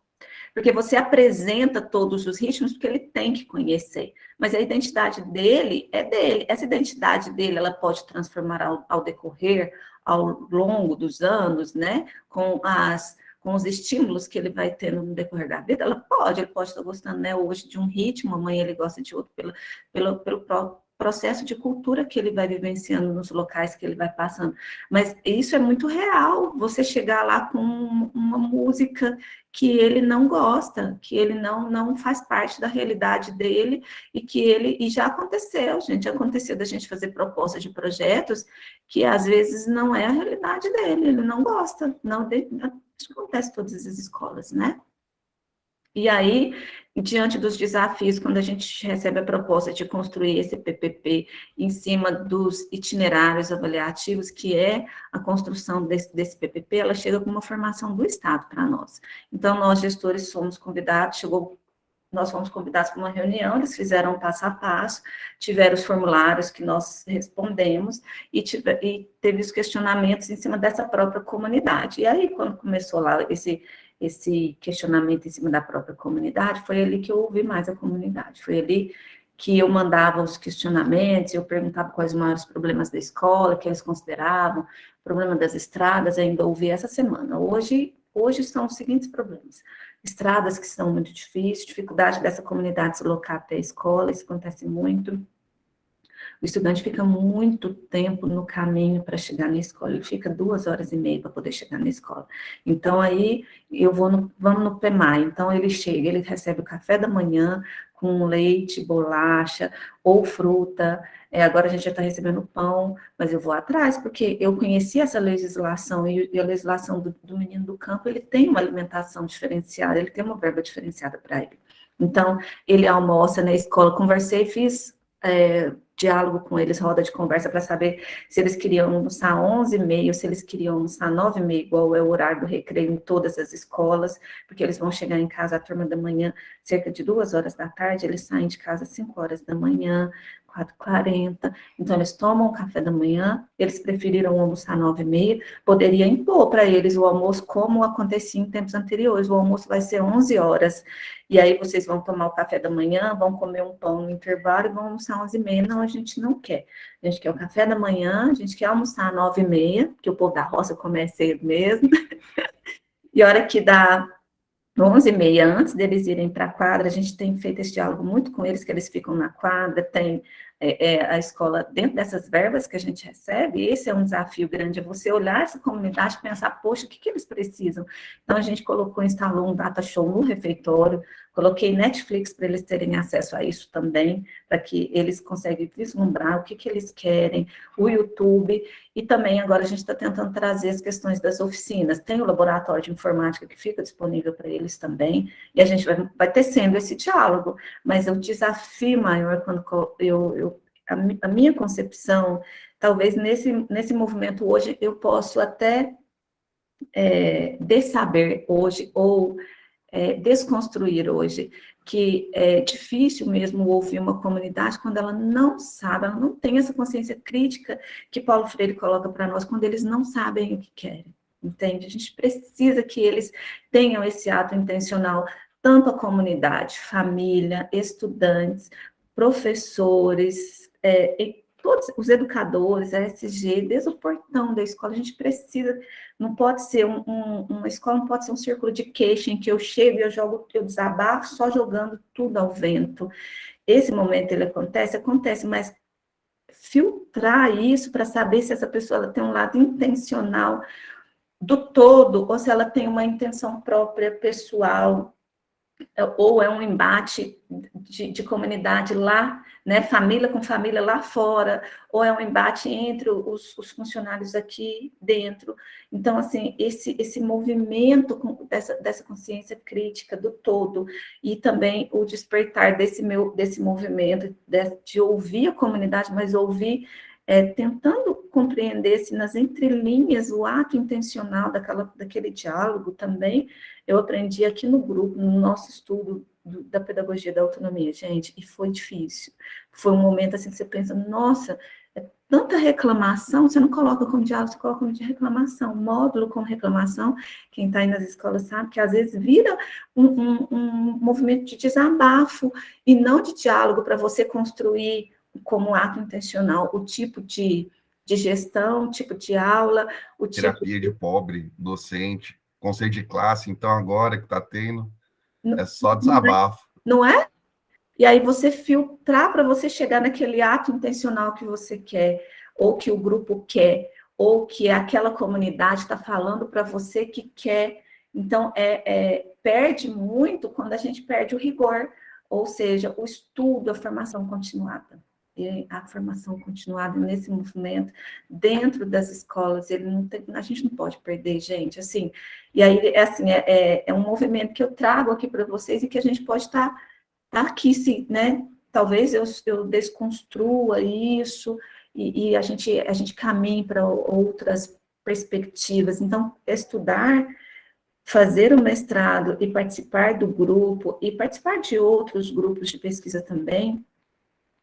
porque você apresenta todos os ritmos porque ele tem que conhecer, mas a identidade dele é dele, essa identidade dele ela pode transformar ao decorrer, ao longo dos anos, né, com os estímulos que ele vai tendo no decorrer da vida, ele pode estar gostando, né, hoje de um ritmo, amanhã ele gosta de outro, pelo próprio processo de cultura que ele vai vivenciando nos locais que ele vai passando. Mas isso é muito real, você chegar lá com uma música que ele não gosta, que ele não faz parte da realidade dele, e já aconteceu, gente, aconteceu da gente fazer proposta de projetos que às vezes não é a realidade dele, ele não gosta, isso acontece em todas as escolas, né? E aí, diante dos desafios, quando a gente recebe a proposta de construir esse PPP em cima dos itinerários avaliativos, que é a construção desse PPP, ela chega com uma formação do Estado para nós. Então, nós, gestores, fomos convidados, nós fomos convidados para uma reunião, eles fizeram um passo a passo, tiveram os formulários que nós respondemos, e teve os questionamentos em cima dessa própria comunidade. E aí, quando começou lá esse questionamento em cima da própria comunidade, foi ali que eu ouvi mais a comunidade, foi ali que eu mandava os questionamentos, eu perguntava quais os maiores problemas da escola, que eles consideravam, problema das estradas, ainda ouvi essa semana. Hoje são os seguintes problemas: estradas que são muito difíceis, dificuldade dessa comunidade se locar até a escola, isso acontece muito. O estudante fica muito tempo no caminho para chegar na escola, ele fica 2h30 para poder chegar na escola. Então, aí, vamos no PEMAI, então ele chega, ele recebe o café da manhã com leite, bolacha ou fruta, agora a gente já está recebendo pão, mas eu vou atrás, porque eu conheci essa legislação, e a legislação do menino do campo, ele tem uma alimentação diferenciada, ele tem uma verba diferenciada para ele. Então, ele almoça na escola, conversei, fiz diálogo com eles, roda de conversa, para saber se eles queriam almoçar 11h30, ou se eles queriam almoçar 9h30, igual é o horário do recreio em todas as escolas, porque eles vão chegar em casa, a turma da manhã, cerca de 2h da tarde, eles saem de casa às 5h da manhã, 4h40, então eles tomam o café da manhã, eles preferiram almoçar 9h30, poderia impor para eles o almoço como acontecia em tempos anteriores, o almoço vai ser 11h, e aí vocês vão tomar o café da manhã, vão comer um pão no intervalo e vão almoçar 11h30, não, a gente não quer. A gente quer o café da manhã, a gente quer almoçar 9h30, porque o povo da roça começa cedo mesmo, e a hora que dá 11h30, antes deles irem para a quadra, a gente tem feito esse diálogo muito com eles, que eles ficam na quadra, tem a escola, dentro dessas verbas que a gente recebe, esse é um desafio grande, é você olhar essa comunidade e pensar, poxa, o que eles precisam? Então, a gente instalou um data show no refeitório, coloquei Netflix para eles terem acesso a isso também, para que eles consigam vislumbrar o que eles querem, o YouTube, e também agora a gente está tentando trazer as questões das oficinas. Tem o laboratório de informática que fica disponível para eles também, e a gente vai tecendo esse diálogo, mas o desafio maior, quando a minha concepção, talvez nesse movimento hoje, eu posso até dessaber hoje, ou desconstruir hoje, que é difícil mesmo ouvir uma comunidade quando ela não sabe, ela não tem essa consciência crítica que Paulo Freire coloca para nós, quando eles não sabem o que querem, entende? A gente precisa que eles tenham esse ato intencional, tanto a comunidade, família, estudantes, professores, todos os educadores, a SG, desde o portão da escola, a gente precisa, não pode ser uma escola, não pode ser um círculo de queixa em que eu chego e eu desabafo só jogando tudo ao vento. Esse momento ele acontece, mas filtrar isso para saber se essa pessoa ela tem um lado intencional do todo, ou se ela tem uma intenção própria, pessoal, ou é um embate de comunidade lá, né, família com família lá fora, ou é um embate entre os funcionários aqui dentro. Então, assim, esse movimento dessa consciência crítica do todo, e também o despertar desse movimento, de ouvir a comunidade, mas ouvir tentando compreender se nas entrelinhas o ato intencional daquele diálogo também. Eu aprendi aqui no grupo, no nosso estudo da pedagogia da autonomia, gente, e foi difícil. Foi um momento assim que você pensa, nossa, tanta reclamação, você não coloca como diálogo, você coloca como de reclamação, módulo com reclamação, quem está aí nas escolas sabe que às vezes vira um movimento de desabafo, e não de diálogo para você construir como ato intencional o tipo de gestão, o tipo de aula, o tipo terapia de pobre, docente, conselho de classe, então agora que está tendo, é só desabafo. Não é? E aí você filtrar para você chegar naquele ato intencional que você quer, ou que o grupo quer, ou que aquela comunidade está falando para você que quer. Então, perde muito quando a gente perde o rigor, ou seja, o estudo, a formação continuada. E a formação continuada nesse movimento, dentro das escolas, a gente não pode perder, gente, assim. E aí, assim, é um movimento que eu trago aqui para vocês e que a gente pode estar aqui, sim, né? Talvez eu desconstrua isso e a gente caminhe para outras perspectivas. Então, estudar, fazer o mestrado e participar do grupo, e participar de outros grupos de pesquisa também,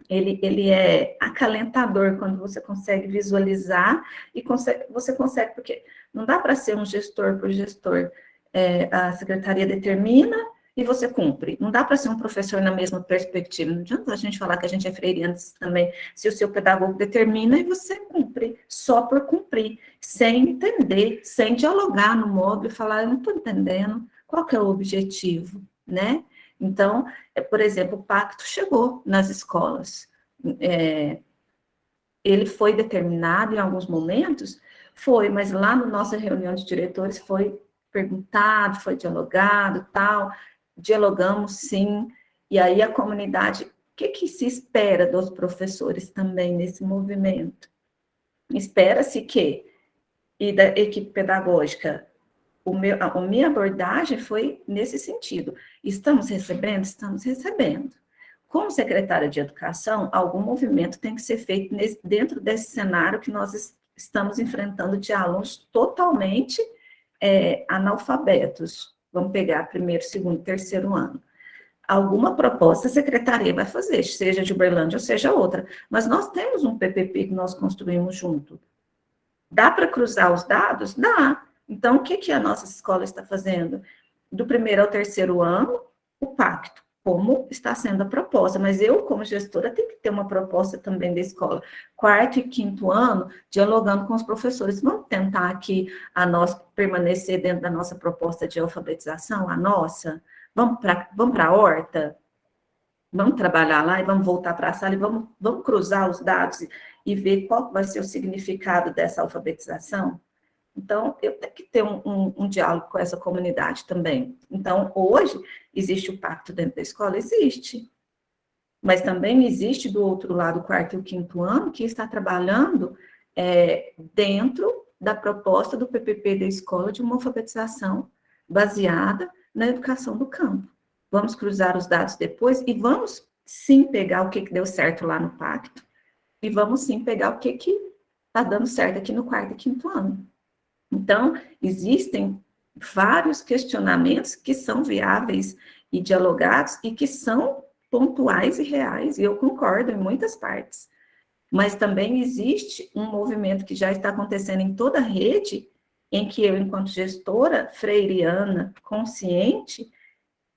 ele é acalentador quando você consegue visualizar e você consegue, porque não dá para ser um gestor por gestor. A secretaria determina e você cumpre. Não dá para ser um professor na mesma perspectiva. Não adianta a gente falar que a gente é freiriano também, se o seu pedagogo determina e você cumpre, só por cumprir, sem entender, sem dialogar no módulo e falar, eu não estou entendendo qual que é o objetivo, né? Então, por exemplo, o pacto chegou nas escolas. Ele foi determinado em alguns momentos? Foi, mas lá na nossa reunião de diretores foi perguntado, foi dialogado, tal, dialogamos sim, e aí a comunidade, o que se espera dos professores também nesse movimento? Espera-se que, e da equipe pedagógica, a minha abordagem foi nesse sentido. Estamos recebendo? Estamos recebendo. Como secretária de Educação, algum movimento tem que ser feito dentro desse cenário que nós estamos enfrentando de alunos totalmente analfabetos. Vamos pegar primeiro, segundo, terceiro ano. Alguma proposta a secretaria vai fazer, seja de Uberlândia ou seja outra. Mas nós temos um PPP que nós construímos junto. Dá para cruzar os dados? Dá. Então, o que a nossa escola está fazendo? Do primeiro ao terceiro ano, o pacto, como está sendo a proposta. Mas eu, como gestora, tenho que ter uma proposta também da escola. Quarto e quinto ano, dialogando com os professores. Vamos tentar aqui permanecer dentro da nossa proposta de alfabetização, a nossa? Vamos para a horta? Vamos trabalhar lá e vamos voltar para a sala e vamos cruzar os dados e ver qual vai ser o significado dessa alfabetização? Então, eu tenho que ter um diálogo com essa comunidade também. Então, hoje, existe o pacto dentro da escola? Existe. Mas também existe, do outro lado, o 4º e o 5º ano, que está trabalhando dentro da proposta do PPP da escola de uma alfabetização baseada na educação do campo. Vamos cruzar os dados depois e vamos, sim, pegar o que deu certo lá no pacto e vamos, sim, pegar o que está dando certo aqui no 4º e 5º ano. Então, existem vários questionamentos que são viáveis e dialogados e que são pontuais e reais, e eu concordo em muitas partes. Mas também existe um movimento que já está acontecendo em toda a rede, em que eu, enquanto gestora freiriana, consciente,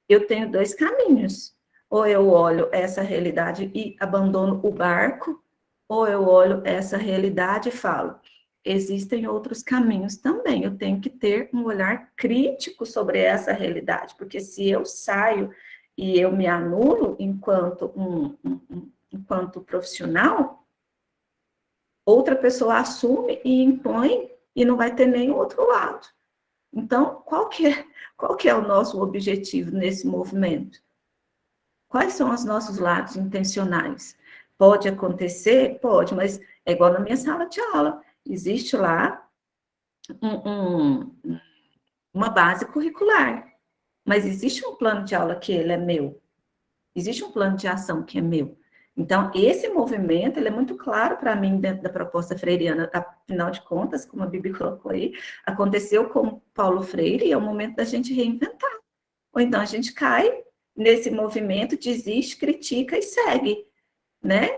eu tenho 2 caminhos. Ou eu olho essa realidade e abandono o barco, ou eu olho essa realidade e falo, existem outros caminhos também. Eu tenho que ter um olhar crítico sobre essa realidade, porque se eu saio e eu me anulo enquanto enquanto profissional, outra pessoa assume e impõe e não vai ter nem o outro lado. Então, qual que é o nosso objetivo nesse movimento? Quais são os nossos lados intencionais? Pode acontecer? Pode, mas é igual na minha sala de aula. Existe lá uma base curricular, mas existe um plano de aula que ele é meu. Existe um plano de ação que é meu. Então, esse movimento, ele é muito claro para mim dentro da proposta freiriana. Afinal de contas, como a Bibi colocou aí, aconteceu com Paulo Freire e é o momento da gente reinventar. Ou então a gente cai nesse movimento, desiste, critica e segue, né?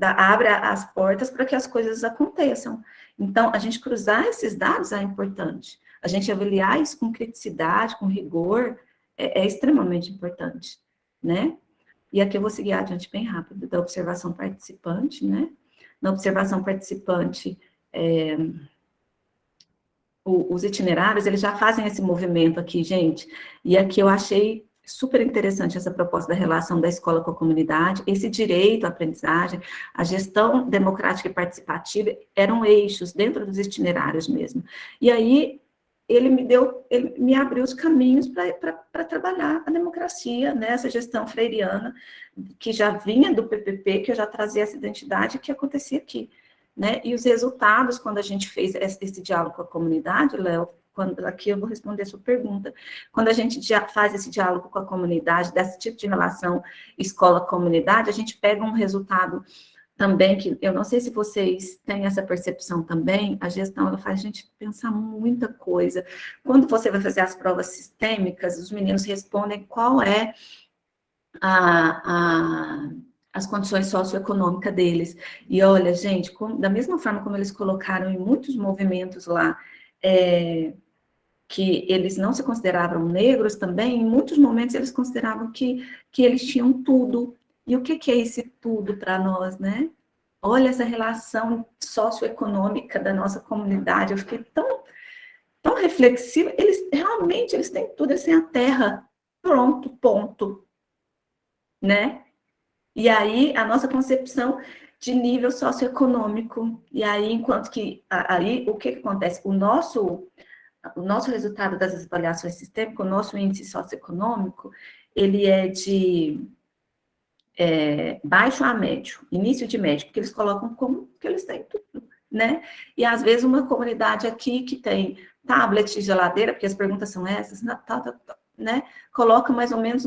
Abre as portas para que as coisas aconteçam. Então, a gente cruzar esses dados é importante. A gente avaliar isso com criticidade, com rigor, é extremamente importante, né? E aqui eu vou seguir adiante bem rápido, da observação participante, né? Na observação participante, os itinerários, eles já fazem esse movimento aqui, gente, e aqui eu achei super interessante essa proposta da relação da escola com a comunidade, esse direito à aprendizagem, a gestão democrática e participativa, eram eixos dentro dos itinerários mesmo. E aí, ele me abriu os caminhos para trabalhar a democracia, né, essa gestão freiriana, que já vinha do PPP, que eu já trazia essa identidade que acontecia aqui, né, e os resultados, quando a gente fez esse diálogo com a comunidade, Léo, aqui eu vou responder a sua pergunta, quando a gente já faz esse diálogo com a comunidade, desse tipo de relação escola-comunidade, a gente pega um resultado também, que eu não sei se vocês têm essa percepção também, a gestão, ela faz a gente pensar muita coisa. Quando você vai fazer as provas sistêmicas, os meninos respondem qual é as condições socioeconômicas deles. E olha, gente, da mesma forma como eles colocaram em muitos movimentos lá, que eles não se consideravam negros também, em muitos momentos eles consideravam que eles tinham tudo. E o que é esse tudo para nós, né? Olha essa relação socioeconômica da nossa comunidade, eu fiquei tão reflexiva, eles têm tudo, eles têm a terra, pronto, ponto, né? E aí, a nossa concepção de nível socioeconômico, e aí, enquanto que, aí, o que acontece? O nosso resultado das avaliações sistêmicas, o nosso índice socioeconômico, ele é de baixo a médio, início de médio, porque eles colocam como que eles têm tudo, né? E às vezes uma comunidade aqui que tem tablet, geladeira, porque as perguntas são essas, né? Coloca mais ou menos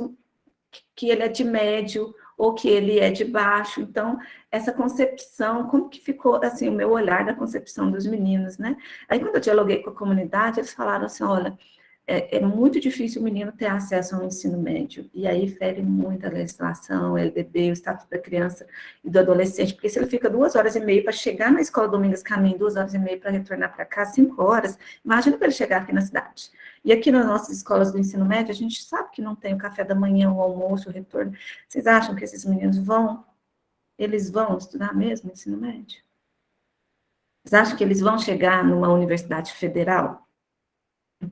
que ele é de médio ou que ele é de baixo. Então, essa concepção, como que ficou, assim, o meu olhar da concepção dos meninos, né? Aí, quando eu dialoguei com a comunidade, eles falaram assim, olha, é muito difícil o menino ter acesso ao ensino médio, e aí fere muito a legislação, o LDB, o Estatuto da Criança e do Adolescente, porque se ele fica 2h30 para chegar na escola Domingas Caminho, 2h30 para retornar para cá, 5 horas, imagina para ele chegar aqui na cidade. E aqui nas nossas escolas do ensino médio, a gente sabe que não tem o café da manhã, o almoço, o retorno. Vocês acham que esses meninos eles vão estudar mesmo no ensino médio? Vocês acham que eles vão chegar numa universidade federal?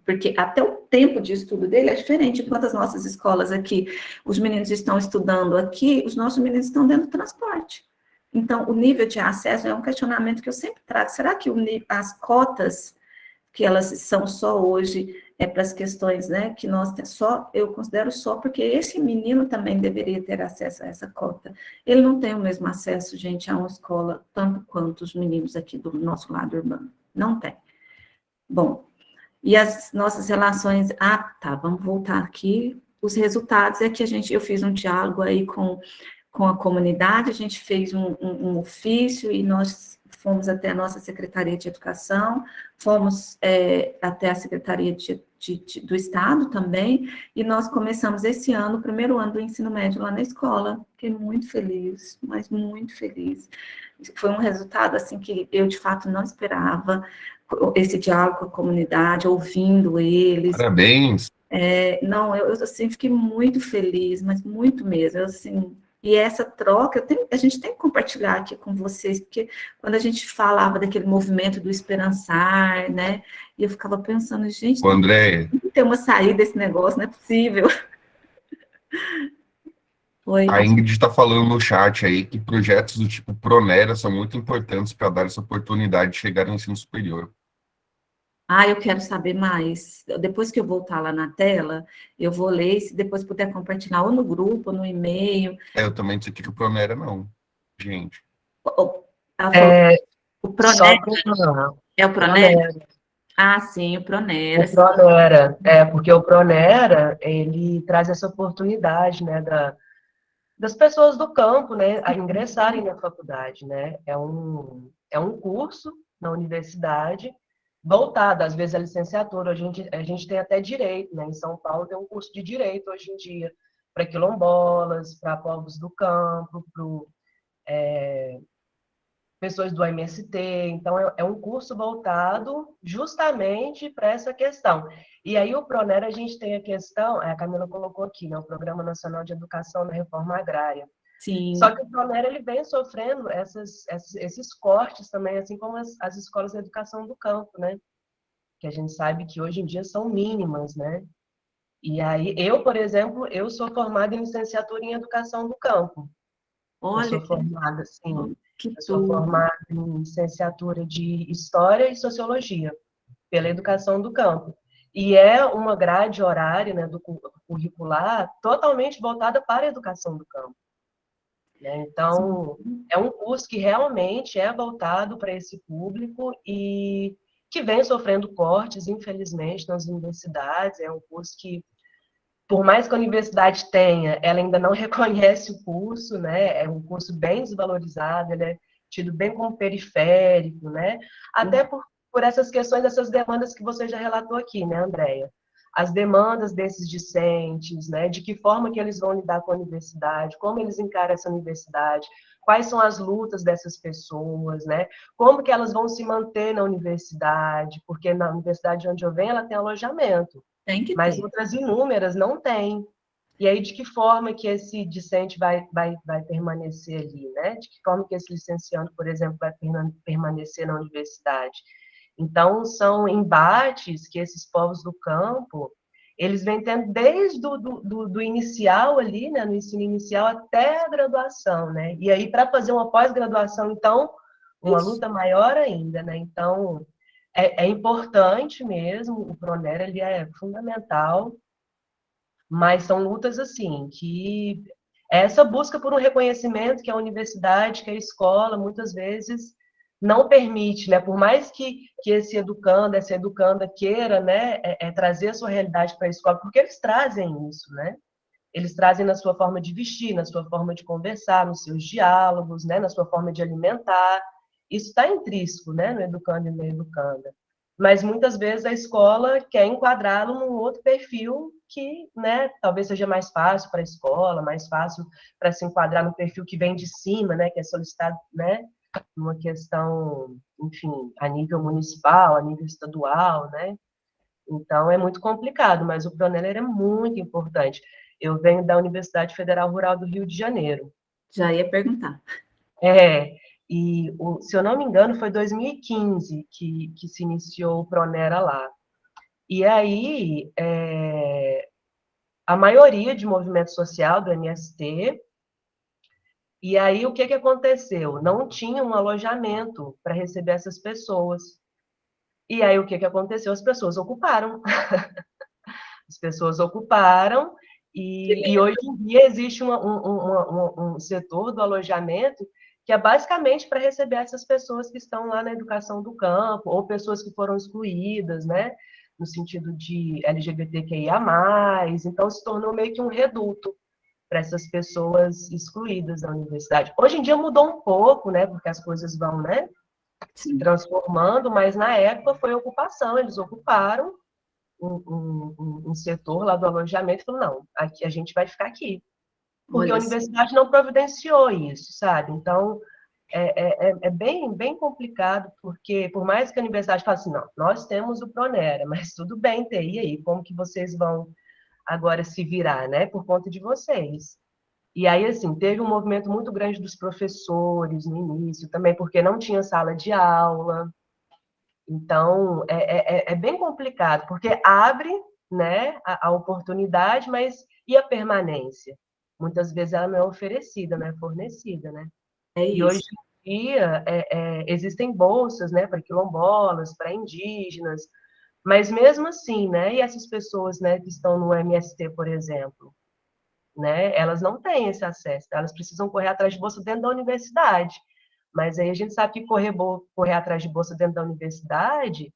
porque até o tempo de estudo dele é diferente. Enquanto as nossas escolas aqui, os meninos estão estudando aqui, os nossos meninos estão dentro do transporte. Então, o nível de acesso é um questionamento que eu sempre trago. Será que as cotas, que elas são só hoje, para as questões, né, que nós temos só, eu considero só porque esse menino também deveria ter acesso a essa cota. Ele não tem o mesmo acesso, gente, a uma escola, tanto quanto os meninos aqui do nosso lado urbano. Não tem. Bom, e as nossas relações... Ah, tá, vamos voltar aqui. Os resultados é que eu fiz um diálogo aí com a comunidade, a gente fez um ofício e nós fomos até a nossa Secretaria de Educação, fomos até a Secretaria do Estado também, e nós começamos esse ano, o primeiro ano do ensino médio lá na escola. Fiquei muito feliz, mas muito feliz. Foi um resultado, assim, que eu, de fato, não esperava, esse diálogo com a comunidade, ouvindo eles. Parabéns. Não, eu assim, fiquei muito feliz, mas muito mesmo, assim... E essa troca, a gente tem que compartilhar aqui com vocês, porque quando a gente falava daquele movimento do esperançar, né, e eu ficava pensando, gente, André, tem que ter uma saída desse negócio, não é possível. Oi. a Ingrid está falando no chat aí que projetos do tipo Pronera são muito importantes para dar essa oportunidade de chegar ao ensino superior. Eu quero saber mais. Depois que eu voltar lá na tela, eu vou ler, e se depois puder compartilhar ou no grupo, ou no e-mail. Eu também disse aqui que o Pronera não, gente. Ela falou, o Só Pronera, para é o Pronera? Sim, o Pronera. O Pronera, porque o Pronera, ele traz essa oportunidade, né, das pessoas do campo, né, a ingressarem na faculdade, né, é um curso na universidade, voltado, às vezes, à licenciatura, a gente tem até direito, né, em São Paulo tem um curso de direito hoje em dia, para quilombolas, para povos do campo, para pessoas do MST, então é um curso voltado justamente para essa questão. E aí o Pronera a gente tem a questão, a Camila colocou aqui, né, o Programa Nacional de Educação na Reforma Agrária. Sim. Só que o Pronera ele vem sofrendo esses cortes também, assim como as escolas de educação do campo, né? Que a gente sabe que hoje em dia são mínimas, né? E aí eu, por exemplo, eu sou formada em licenciatura em educação do campo. Olha, eu sou formada, assim, que eu sou tudo. formada em licenciatura de História e Sociologia, pela Educação do Campo. E é uma grade horária, né, do curricular totalmente voltada para a educação do campo. Né? Então, é um curso que realmente é voltado para esse público e que vem sofrendo cortes, infelizmente, nas universidades. É um curso que, por mais que a universidade tenha, ela ainda não reconhece o curso, né? É um curso bem desvalorizado, ele é tido bem como periférico, né? Até por essas questões, essas demandas que você já relatou aqui, né, Andréia? As demandas desses discentes, né? De que forma que eles vão lidar com a universidade, como eles encaram essa universidade, quais são as lutas dessas pessoas, né? Como que elas vão se manter na universidade, porque na universidade onde eu venho, ela tem alojamento. Tem que Mas ter. outras inúmeras não têm. E aí, de que forma que esse discente vai permanecer ali, né? De que forma que esse licenciando, por exemplo, vai permanecer na universidade? Então, são embates que esses povos do campo, eles vêm tendo desde do inicial ali, né? No ensino inicial até a graduação, né? E aí, para fazer uma pós-graduação, então, uma luta maior ainda, né? Então, é importante mesmo, o Pronera ele é fundamental, mas são lutas assim, que essa busca por um reconhecimento que a universidade, que a escola, muitas vezes não permite, né? Por mais que esse educando, essa educanda queira, né, trazer a sua realidade para a escola, porque eles trazem isso, né? Eles trazem na sua forma de vestir, na sua forma de conversar, nos seus diálogos, né, na sua forma de alimentar. Isso está intrínseco, né, no educando e na educanda. Mas muitas vezes a escola quer enquadrá-lo num outro perfil que, né, talvez seja mais fácil para a escola, mais fácil para se enquadrar no perfil que vem de cima, né, que é solicitado, né, numa questão, enfim, a nível municipal, a nível estadual, né? Então é muito complicado, mas o Proneller é muito importante. Eu venho da Universidade Federal Rural do Rio de Janeiro. Já ia perguntar. Se eu não me engano, foi 2015 que se iniciou o Pronera lá. E aí, a maioria de movimento social do MST, e aí o que aconteceu? Não tinha um alojamento para receber essas pessoas. E aí o que aconteceu? As pessoas ocuparam. As pessoas ocuparam, e hoje em dia existe um setor do alojamento que é basicamente para receber essas pessoas que estão lá na educação do campo, ou pessoas que foram excluídas, né, no sentido de LGBTQIA+, então se tornou meio que um reduto para essas pessoas excluídas da universidade. Hoje em dia mudou um pouco, né, porque as coisas vão, né, se transformando, mas na época foi ocupação, eles ocuparam um setor lá do alojamento e falou, não, aqui, a gente vai ficar aqui. Porque a universidade não providenciou isso, sabe? Então, é bem complicado, porque por mais que a universidade fale assim, não, nós temos o Pronera, mas tudo bem, TI aí, como que vocês vão agora se virar, né? Por conta de vocês. E aí, assim, teve um movimento muito grande dos professores no início, também porque não tinha sala de aula. Então, é bem complicado, porque abre, né, a oportunidade, mas e a permanência? Muitas vezes ela não é oferecida, não é fornecida, né? E hoje em dia existem bolsas, né, para quilombolas, para indígenas, mas mesmo assim, né, e essas pessoas, né, que estão no MST, por exemplo, né, elas não têm esse acesso, elas precisam correr atrás de bolsa dentro da universidade. Mas aí a gente sabe que correr atrás de bolsa dentro da universidade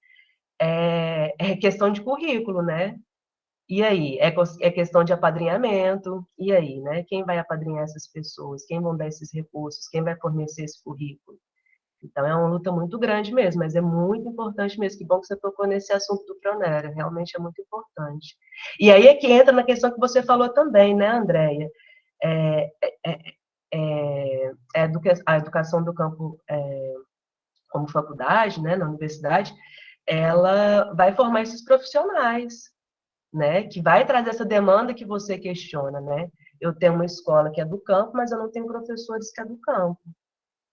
é questão de currículo, né? E aí? É questão de apadrinhamento. E aí, né? Quem vai apadrinhar essas pessoas? Quem vão dar esses recursos? Quem vai fornecer esse currículo? Então, é uma luta muito grande mesmo, mas é muito importante mesmo. Que bom que você tocou nesse assunto do Pronera. Realmente é muito importante. E aí é que entra na questão que você falou também, né, Andréia? A educação do campo como faculdade, né, na universidade, ela vai formar esses profissionais, né, que vai trazer essa demanda que você questiona, né? Eu tenho uma escola que é do campo, mas eu não tenho professores que é do campo,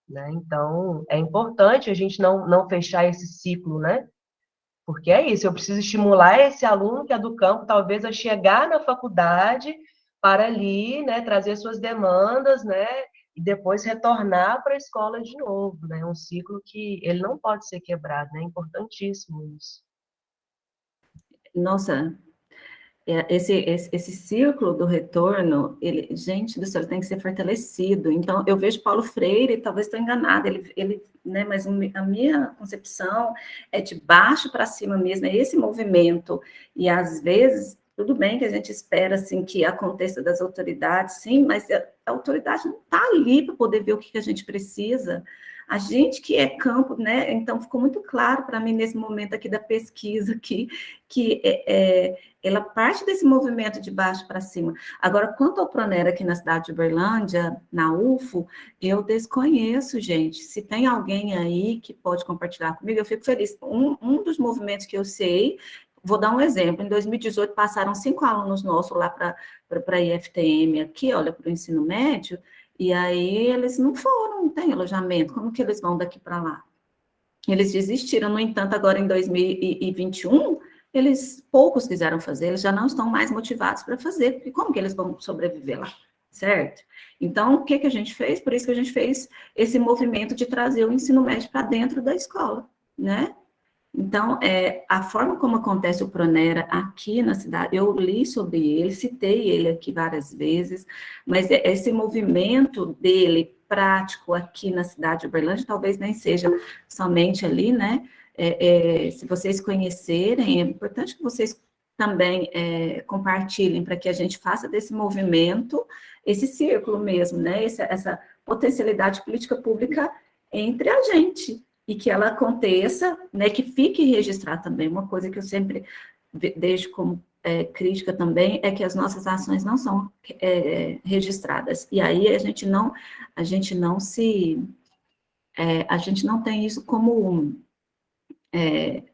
né? Então, é importante a gente não fechar esse ciclo, né? Porque é isso, eu preciso estimular esse aluno que é do campo, talvez, a chegar na faculdade para ali, né, trazer suas demandas, né, e depois retornar para a escola de novo, né? É um ciclo que ele não pode ser quebrado, né? É importantíssimo isso. Nossa, esse círculo do retorno, ele, gente do céu, tem que ser fortalecido. Então, eu vejo Paulo Freire, talvez estou enganada, ele, né, mas a minha concepção é de baixo para cima mesmo, é esse movimento. E, às vezes, tudo bem que a gente espera, assim, que aconteça das autoridades, sim, mas a autoridade não está ali para poder ver o que a gente precisa. A gente que é campo, né, então ficou muito claro para mim nesse momento aqui da pesquisa que ela parte desse movimento de baixo para cima. Agora, quanto ao Pronera aqui na cidade de Uberlândia, na UFO, eu desconheço, gente. Se tem alguém aí que pode compartilhar comigo, eu fico feliz. Um dos movimentos que eu sei, vou dar um exemplo, em 2018 passaram 5 alunos nossos lá para a IFTM aqui, olha, para o ensino médio, e aí eles não foram, não tem alojamento, como que eles vão daqui para lá? Eles desistiram, no entanto, agora em 2021, poucos quiseram fazer, eles já não estão mais motivados para fazer, e como que eles vão sobreviver lá, certo? Então, o que a gente fez? Por isso que a gente fez esse movimento de trazer o ensino médio para dentro da escola, né? Então, a forma como acontece o Pronera aqui na cidade, eu li sobre ele, citei ele aqui várias vezes, mas esse movimento dele prático aqui na cidade de Uberlândia, talvez nem seja somente ali, né? Se vocês conhecerem, é importante que vocês também compartilhem para que a gente faça desse movimento esse círculo mesmo, né? Essa potencialidade política pública entre a gente, e que ela aconteça, né, que fique registrado também. Uma coisa que eu sempre deixo como crítica também é que as nossas ações não são registradas. E aí a gente não tem isso como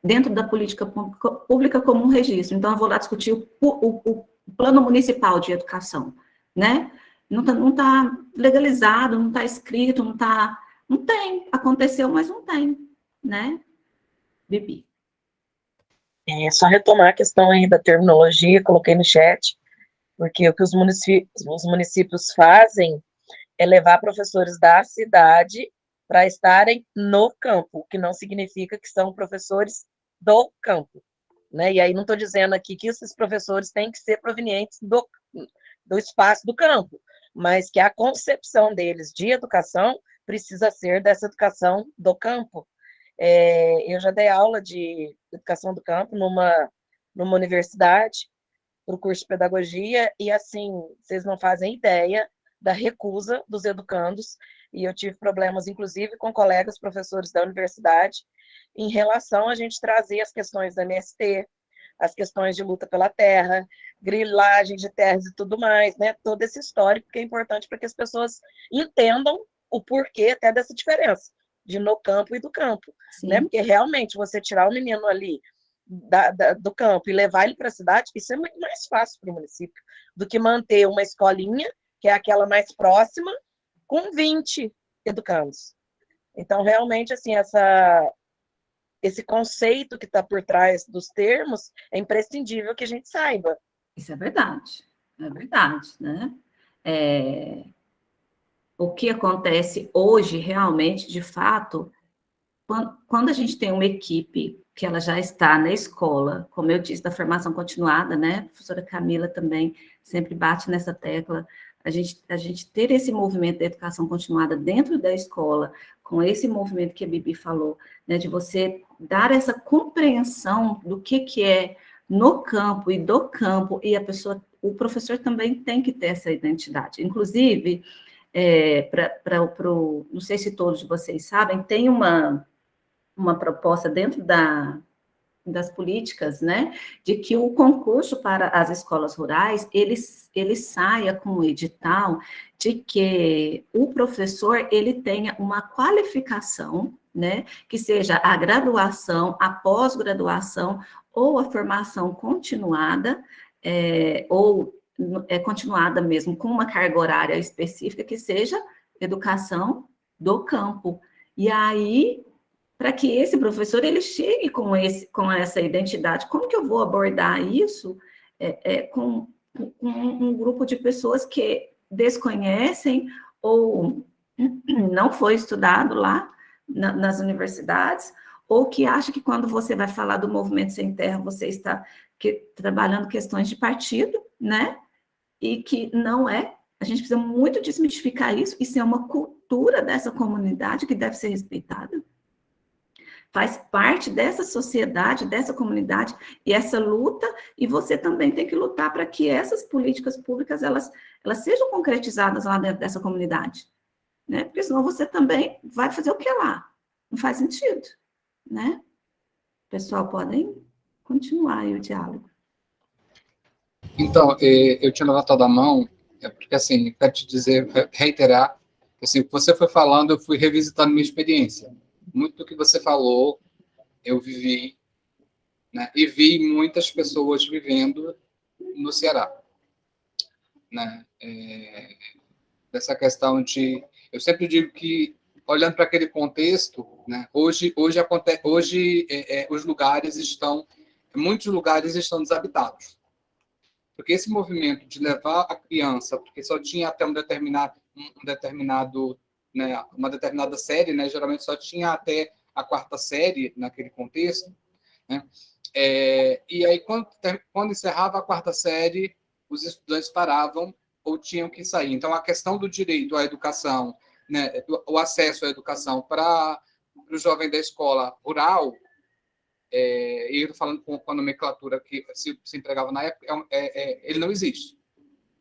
dentro da política pública como um registro. Então, eu vou lá discutir o plano municipal de educação, né? Não tá legalizado, não está escrito, não tem, aconteceu, mas não tem, né? Bibi. Só retomar a questão aí da terminologia, coloquei no chat, porque o que os municípios fazem é levar professores da cidade para estarem no campo, o que não significa que são professores do campo, né? E aí não estou dizendo aqui que esses professores têm que ser provenientes do espaço do campo, mas que a concepção deles de educação precisa ser dessa educação do campo. Eu já dei aula de educação do campo numa universidade, para o curso de pedagogia, e assim, vocês não fazem ideia da recusa dos educandos, e eu tive problemas, inclusive, com colegas professores da universidade, em relação a gente trazer as questões da MST, as questões de luta pela terra, grilagem de terras e tudo mais, né? Todo esse histórico que é importante para que as pessoas entendam o porquê até dessa diferença de no campo e do campo, né? Porque realmente você tirar o menino ali do campo e levar ele para a cidade, isso é muito mais fácil para o município do que manter uma escolinha, que é aquela mais próxima, com 20 educandos. Então, realmente, assim, esse conceito que está por trás dos termos é imprescindível que a gente saiba. Isso é verdade, né? O que acontece hoje, realmente, de fato, quando a gente tem uma equipe que ela já está na escola, como eu disse, da formação continuada, né? A professora Camila também sempre bate nessa tecla, a gente ter esse movimento da educação continuada dentro da escola, com esse movimento que a Bibi falou, né? De você dar essa compreensão do que é no campo e do campo, e o professor também tem que ter essa identidade. Inclusive, não sei se todos vocês sabem, tem uma proposta dentro das políticas, né, de que o concurso para as escolas rurais, ele saia com o edital de que o professor, ele tenha uma qualificação, né, que seja a graduação, a pós-graduação, ou a formação continuada, ou continuada mesmo, com uma carga horária específica, que seja educação do campo. E aí, para que esse professor ele chegue com essa identidade, como que eu vou abordar isso com um grupo de pessoas que desconhecem ou não foi estudado lá nas universidades, ou que acha que quando você vai falar do movimento sem terra, você está trabalhando questões de partido, né? E que não é. A gente precisa muito desmistificar isso, isso é uma cultura dessa comunidade que deve ser respeitada. Faz parte dessa sociedade, dessa comunidade, e essa luta, e você também tem que lutar para que essas políticas públicas, elas sejam concretizadas lá dentro dessa comunidade, né? Porque senão você também vai fazer o que lá? Não faz sentido, né? Pessoal, podem continuar aí o diálogo. Então, eu tinha levantado a mão, porque, assim, quero te dizer, reiterar, assim, o que você foi falando, eu fui revisitando minha experiência. Muito do que você falou, eu vivi, né? E vi muitas pessoas vivendo no Ceará, né? Dessa questão de... Eu sempre digo que, olhando para aquele contexto, né? Hoje os lugares estão... Muitos lugares estão desabitados. Porque esse movimento de levar a criança, porque só tinha até um determinado, né, uma determinada série, né, geralmente só tinha até a 4ª série naquele contexto, né, e aí quando encerrava a 4ª série, os estudantes paravam ou tinham que sair. Então, a questão do direito à educação, né, o acesso à educação para o jovem da escola rural, e eu estou falando com a nomenclatura que se empregava na época, ele não existe.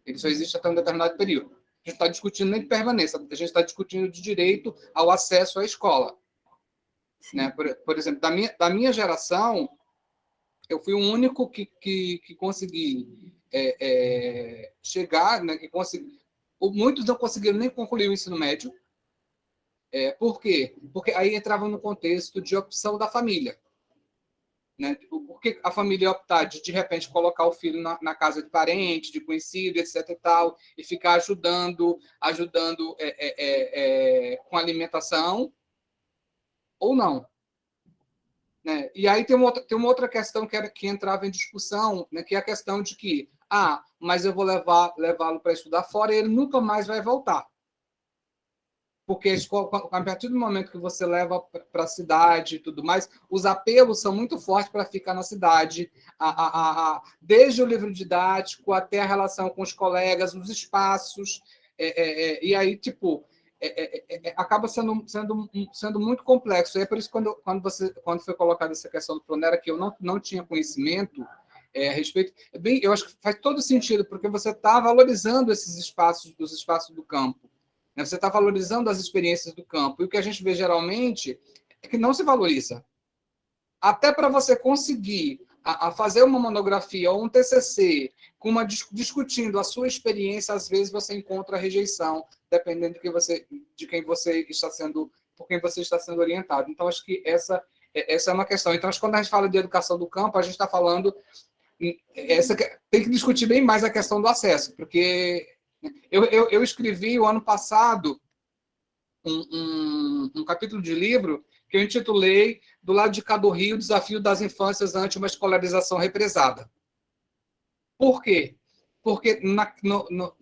Ele só existe até um determinado período. A gente está discutindo nem de permanência, a gente está discutindo de direito ao acesso à escola. Né? Por exemplo, da minha geração, eu fui o único que consegui chegar, né, muitos não conseguiram nem concluir o ensino médio. Por quê? Porque aí entrava no contexto de opção da família. Né? Por que a família optar de repente, colocar o filho na casa de parente, de conhecido, etc. e tal, e ficar ajudando com alimentação, ou não? né? E aí tem uma outra questão que entrava em discussão, né, que é a questão de que, mas eu vou levá-lo para estudar fora e ele nunca mais vai voltar. Porque a escola, a partir do momento que você leva para a cidade e tudo mais, os apelos são muito fortes para ficar na cidade, desde o livro didático até a relação com os colegas, os espaços, e aí, tipo, acaba sendo muito complexo. E é por isso que quando foi colocada essa questão do Pronera, que eu não tinha conhecimento a respeito, eu acho que faz todo sentido, porque você está valorizando esses espaços, os espaços do campo. Você está valorizando as experiências do campo. E o que a gente vê geralmente é que não se valoriza. Até para você conseguir a fazer uma monografia ou um TCC discutindo a sua experiência, às vezes você encontra rejeição, dependendo de quem você está sendo, por quem você está sendo orientado. Então, acho que essa é uma questão. Então, acho que quando a gente fala de educação do campo, a gente está falando... tem que discutir bem mais a questão do acesso, porque... Eu escrevi o ano passado um capítulo de livro que eu intitulei Do Lado de Cá do Rio, Desafio das Infâncias ante uma Escolarização Represada. Por quê? Porque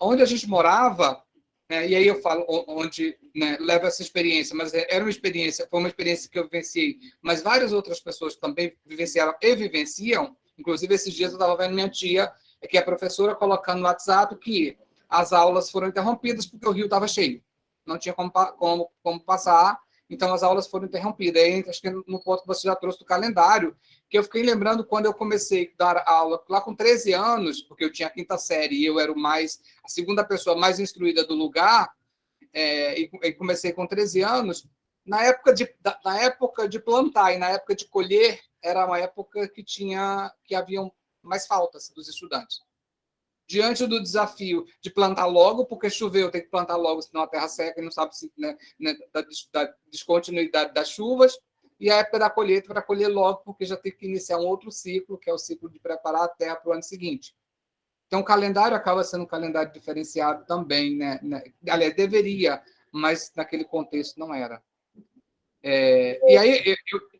onde a gente morava, e aí eu falo onde leva essa experiência, mas foi uma experiência que eu vivenciei, mas várias outras pessoas também vivenciaram e vivenciam. Inclusive, esses dias eu estava vendo minha tia, que é professora, colocando no WhatsApp que as aulas foram interrompidas porque o rio estava cheio. Não tinha como passar, então as aulas foram interrompidas. Aí, acho que no ponto que você já trouxe do calendário, que eu fiquei lembrando quando eu comecei a dar aula lá com 13 anos, porque eu tinha a 5ª série e eu era a segunda pessoa mais instruída do lugar, e comecei com 13 anos, na época de plantar e na época de colher, era uma época que haviam mais faltas dos estudantes. Diante do desafio de plantar logo, porque choveu, tem que plantar logo, senão a terra seca e não sabe se, da descontinuidade das chuvas, e a época da colheita para colher logo, porque já tem que iniciar um outro ciclo, que é o ciclo de preparar a terra para o ano seguinte. Então, o calendário acaba sendo um calendário diferenciado também, né? Aliás, deveria, mas naquele contexto não era. E aí,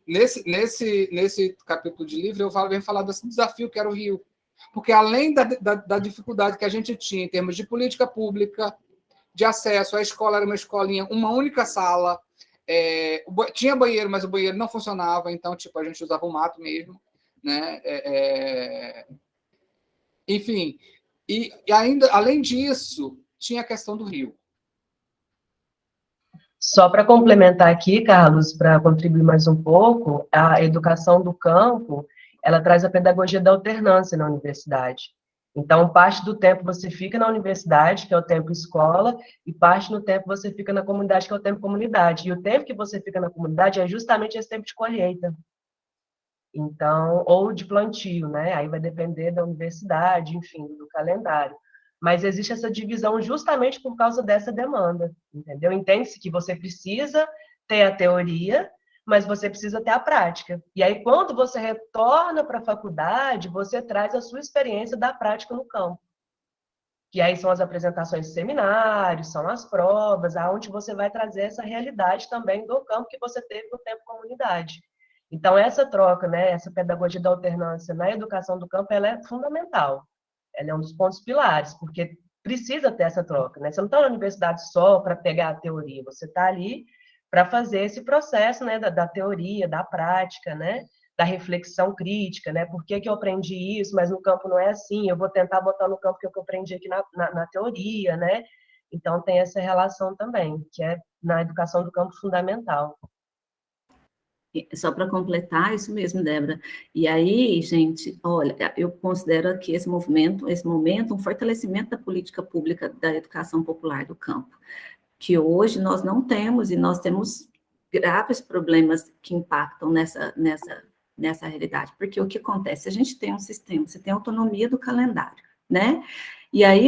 nesse capítulo de livro, eu venho falar desse desafio que era o Rio. Porque, além da dificuldade que a gente tinha em termos de política pública, de acesso, a escola era uma escolinha, uma única sala, tinha banheiro, mas o banheiro não funcionava, então, tipo, a gente usava o mato mesmo, né? Enfim, e ainda, além disso, tinha a questão do rio. Só para complementar aqui, Carlos, para contribuir mais um pouco, a educação do campo, ela traz a pedagogia da alternância na universidade. Então, parte do tempo você fica na universidade, que é o tempo escola, e parte do tempo você fica na comunidade, que é o tempo comunidade. E o tempo que você fica na comunidade é justamente esse tempo de colheita. Então, ou de plantio, né? Aí vai depender da universidade, enfim, do calendário. Mas existe essa divisão justamente por causa dessa demanda, entendeu? Entende-se que você precisa ter a teoria, mas você precisa ter a prática. E aí, quando você retorna para a faculdade, você traz a sua experiência da prática no campo. Que aí são as apresentações de seminários, são as provas, aonde você vai trazer essa realidade também do campo que você teve no tempo comunidade. Então, essa troca, né, essa pedagogia da alternância na educação do campo, ela é fundamental. Ela é um dos pontos pilares, porque precisa ter essa troca, né? Você não está na universidade só para pegar a teoria, você está ali para fazer esse processo, né, da teoria, da prática, né, da reflexão crítica, né? Por que eu aprendi isso, mas no campo não é assim? Eu vou tentar botar no campo que eu aprendi aqui na teoria, né? Então, tem essa relação também, que é na educação do campo fundamental. Só para completar, isso mesmo, Débora. E aí, gente, olha, eu considero aqui esse momento um fortalecimento da política pública da educação popular do campo, que hoje nós não temos, e nós temos graves problemas que impactam nessa realidade, porque o que acontece? A gente tem um sistema, você tem autonomia do calendário, né? E aí,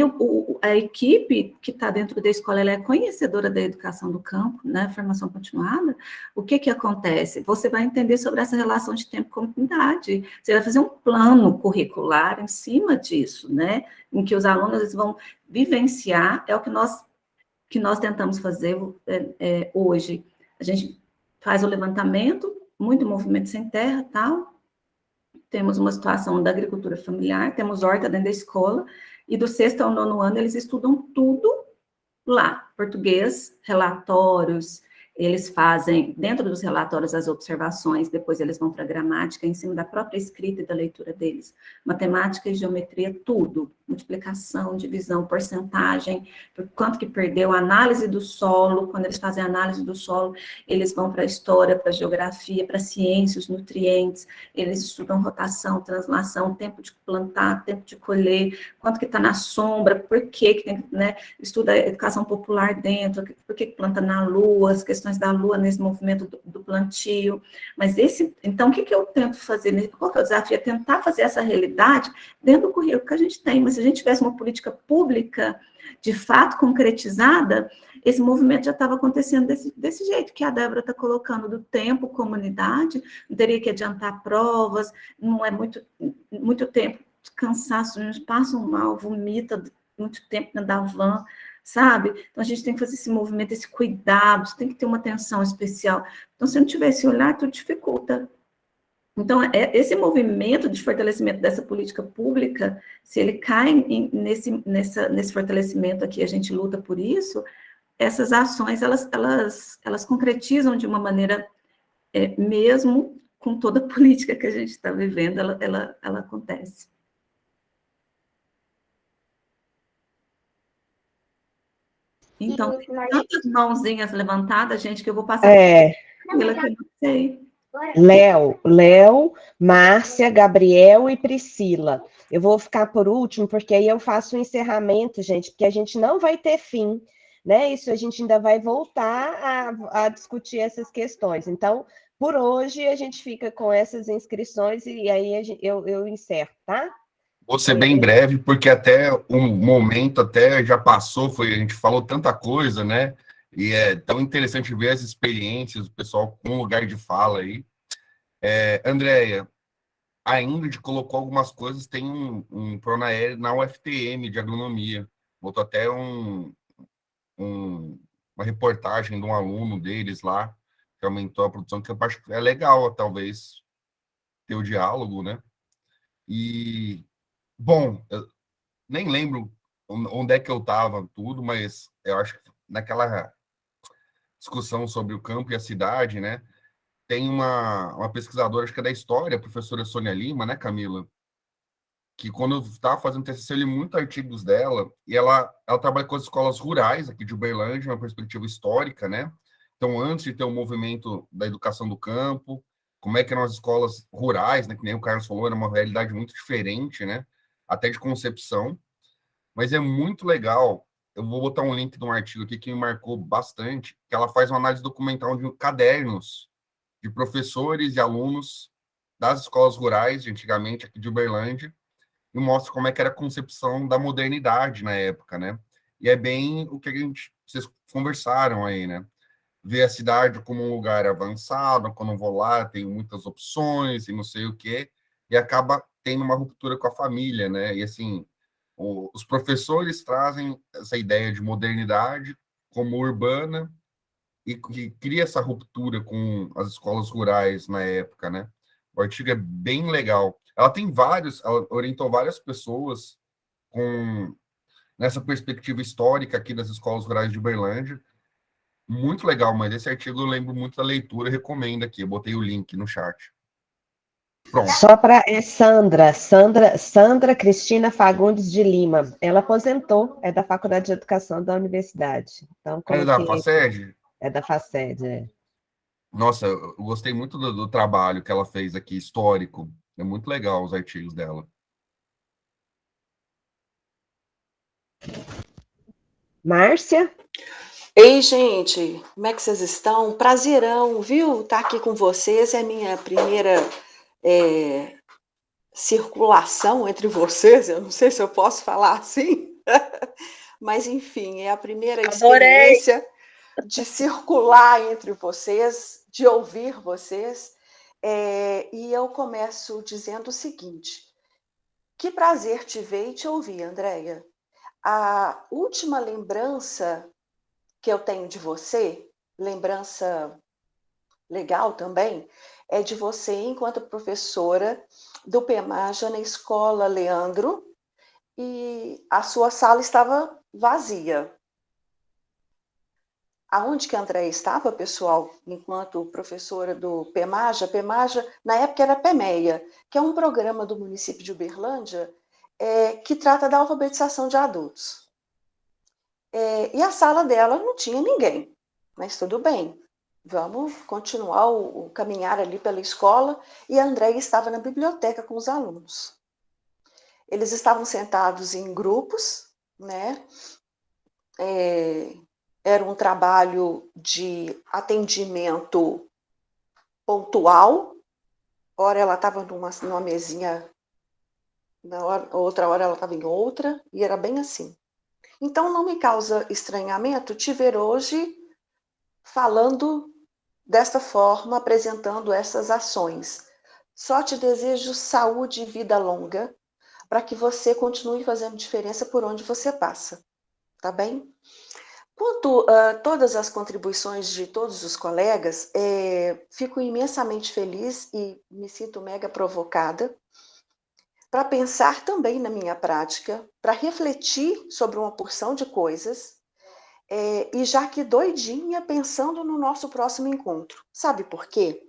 a equipe que está dentro da escola, ela é conhecedora da educação do campo, né, formação continuada. O que acontece? Você vai entender sobre essa relação de tempo com comunidade. Você vai fazer um plano curricular em cima disso, né, em que os alunos eles vão vivenciar, é o que nós tentamos fazer hoje. A gente faz o levantamento muito movimento sem terra, tal. Temos uma situação da agricultura familiar, temos horta dentro da escola, e do 6º ao 9º ano eles estudam tudo lá, português, relatórios, eles fazem, dentro dos relatórios, as observações, depois eles vão para a gramática, em cima da própria escrita e da leitura deles. Matemática e geometria, tudo. Multiplicação, divisão, porcentagem, quanto que perdeu, análise do solo, quando eles fazem análise do solo, eles vão para a história, para a geografia, para a ciência, os nutrientes, eles estudam rotação, translação, tempo de plantar, tempo de colher, quanto que está na sombra, por que tem, né, estuda a educação popular dentro, por que planta na lua, as questões da lua nesse movimento do plantio, mas então, o que eu tento fazer, qual que é o desafio? É tentar fazer essa realidade dentro do currículo que a gente tem, mas se a gente tivesse uma política pública, de fato, concretizada, esse movimento já estava acontecendo desse jeito, que a Débora está colocando, do tempo, comunidade, não teria que adiantar provas, não é muito tempo, cansaço, a gente passa mal, vomita muito tempo dentro da van, sabe? Então, a gente tem que fazer esse movimento, esse cuidado, tem que ter uma atenção especial. Então, se não tiver esse olhar, tudo dificulta. Então, esse movimento de fortalecimento dessa política pública, se ele cai nesse fortalecimento aqui, a gente luta por isso, essas ações, elas concretizam de uma maneira, mesmo com toda a política que a gente está vivendo, ela acontece. Então, tem tantas mãozinhas levantadas, gente, que eu vou passar pela que eu não sei. Léo, Márcia, Gabriel e Priscila. Eu vou ficar por último, porque aí eu faço o encerramento, gente, porque a gente não vai ter fim, né? Isso a gente ainda vai voltar a discutir essas questões. Então, por hoje, a gente fica com essas inscrições e aí eu encerro, tá? Vou ser bem breve, porque até um momento até já passou, a gente falou tanta coisa, né? E é tão interessante ver as experiências do pessoal com lugar de fala aí. Andréia, a Ingrid colocou algumas coisas, tem um Pronaer na UFTM de agronomia. Botou até uma reportagem de um aluno deles lá, que aumentou a produção, que eu acho que é legal, talvez, ter o diálogo, né? E, bom, eu nem lembro onde é que eu estava, tudo, mas eu acho que naquela discussão sobre o campo e a cidade, né? Tem uma pesquisadora, acho que é da história, a professora Sônia Lima, né, Camila? Que quando eu estava fazendo TCC, eu li muitos artigos dela, e ela trabalha com as escolas rurais aqui de Uberlândia, uma perspectiva histórica, né? Então, antes de ter o movimento da educação do campo, como é que eram as escolas rurais, né? Que nem o Carlos falou, era uma realidade muito diferente, né? Até de concepção. Mas é muito legal. Eu vou botar um link de um artigo aqui que me marcou bastante, que ela faz uma análise documental de cadernos de professores e alunos das escolas rurais, de antigamente, aqui de Uberlândia, e mostra como é que era a concepção da modernidade na época, né? E é bem o que vocês conversaram aí, né? Ver a cidade como um lugar avançado, quando eu vou lá, tem muitas opções e não sei o quê, e acaba tendo uma ruptura com a família, né? E assim, os professores trazem essa ideia de modernidade como urbana e que cria essa ruptura com as escolas rurais na época, né? O artigo é bem legal. Ela orientou várias pessoas nessa perspectiva histórica aqui das escolas rurais de Uberlândia. Muito legal, mas esse artigo eu lembro muito da leitura, recomendo aqui. Eu botei o link no chat. Pronto. Só para Sandra Cristina Fagundes de Lima. Ela aposentou, é da Faculdade de Educação da Universidade. Então, É da FACED? É da FACED, é. Nossa, eu gostei muito do trabalho que ela fez aqui, histórico. É muito legal os artigos dela. Márcia? Ei, gente, como é que vocês estão? Prazerão, viu? Estar aqui com vocês é minha primeira circulação entre vocês. Eu não sei se eu posso falar assim, mas enfim, é a primeira experiência de circular entre vocês, de ouvir vocês. E eu começo dizendo o seguinte: que prazer te ver e te ouvir, Andréia. A última lembrança que eu tenho de você, lembrança legal também, é de você, enquanto professora do PEMAJA na escola Leandro, e a sua sala estava vazia. Aonde que a Andréia estava, pessoal, enquanto professora do PEMAJA? PEMAJA, na época era PEMEA, que é um programa do município de Uberlândia que trata da alfabetização de adultos. E a sala dela não tinha ninguém, mas tudo bem, vamos continuar o caminhar ali pela escola, e a Andréia estava na biblioteca com os alunos. Eles estavam sentados em grupos, né? Era um trabalho de atendimento pontual. Ora ela estava numa mesinha, outra hora ela estava em outra, e era bem assim. Então não me causa estranhamento te ver hoje falando desta forma, apresentando essas ações. Só te desejo saúde e vida longa, para que você continue fazendo diferença por onde você passa, tá bem? Quanto a todas as contribuições de todos os colegas, fico imensamente feliz e me sinto mega provocada para pensar também na minha prática, para refletir sobre uma porção de coisas, e já que doidinha pensando no nosso próximo encontro. Sabe por quê?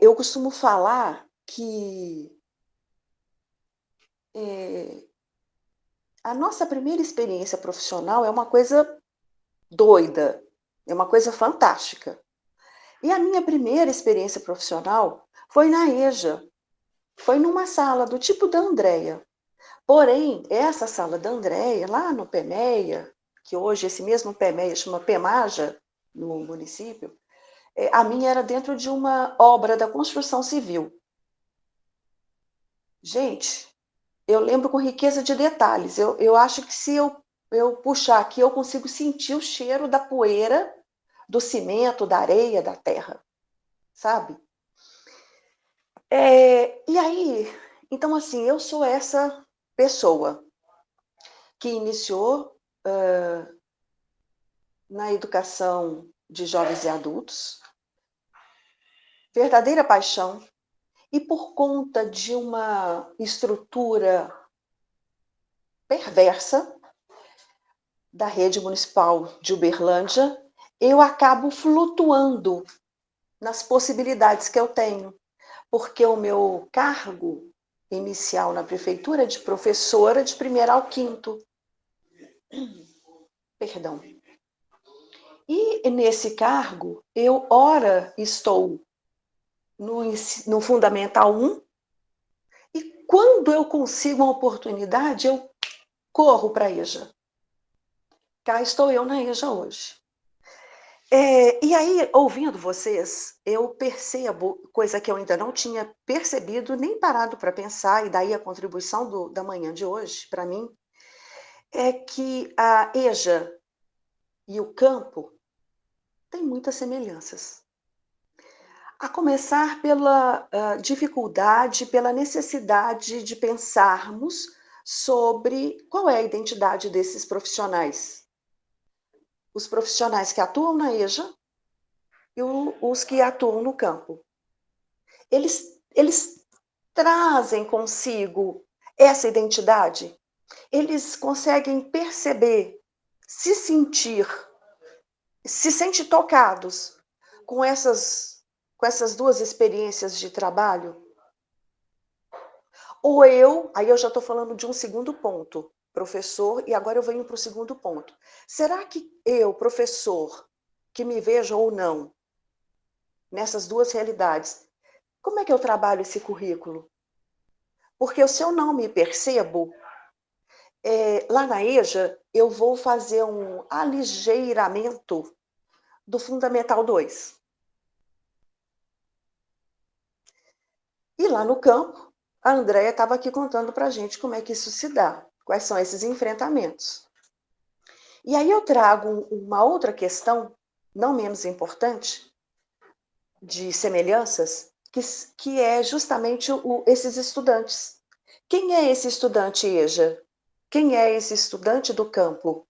Eu costumo falar que a nossa primeira experiência profissional é uma coisa doida, é uma coisa fantástica. E a minha primeira experiência profissional foi na EJA, foi numa sala do tipo da Andréia. Porém, essa sala da Andréia, lá no PEMEA, que hoje esse mesmo PEMEA chama PEMAJA, no município, a minha era dentro de uma obra da construção civil. Gente, eu lembro com riqueza de detalhes. Eu acho que se eu puxar aqui, eu consigo sentir o cheiro da poeira, do cimento, da areia, da terra, sabe? E aí, então assim, eu sou essa pessoa que iniciou na educação de jovens e adultos, verdadeira paixão, e por conta de uma estrutura perversa da rede municipal de Uberlândia, eu acabo flutuando nas possibilidades que eu tenho, porque o meu cargo inicial na prefeitura é de professora de 1º ao 5º. Perdão. E nesse cargo, eu ora estou no Fundamental 1, e quando eu consigo uma oportunidade, eu corro para a EJA. Cá estou eu na EJA hoje. E aí, ouvindo vocês, eu percebo, coisa que eu ainda não tinha percebido, nem parado para pensar, e daí a contribuição da manhã de hoje, para mim, é que a EJA e o campo têm muitas semelhanças. A começar pela dificuldade, pela necessidade de pensarmos sobre qual é a identidade desses profissionais. Os profissionais que atuam na EJA e os que atuam no campo. Eles trazem consigo essa identidade, eles conseguem perceber, se sentir tocados com essas duas experiências de trabalho. Ou aí eu já estou falando de um segundo ponto, professor, e agora eu venho para o segundo ponto. Será que eu, professor, que me vejo ou não, nessas duas realidades, como é que eu trabalho esse currículo? Porque se eu não me percebo, lá na EJA, eu vou fazer um aligeiramento do Fundamental 2. E lá no campo, a Andréia estava aqui contando para a gente como é que isso se dá, quais são esses enfrentamentos. E aí eu trago uma outra questão, não menos importante, de semelhanças, que é justamente esses estudantes. Quem é esse estudante EJA? Quem é esse estudante do campo?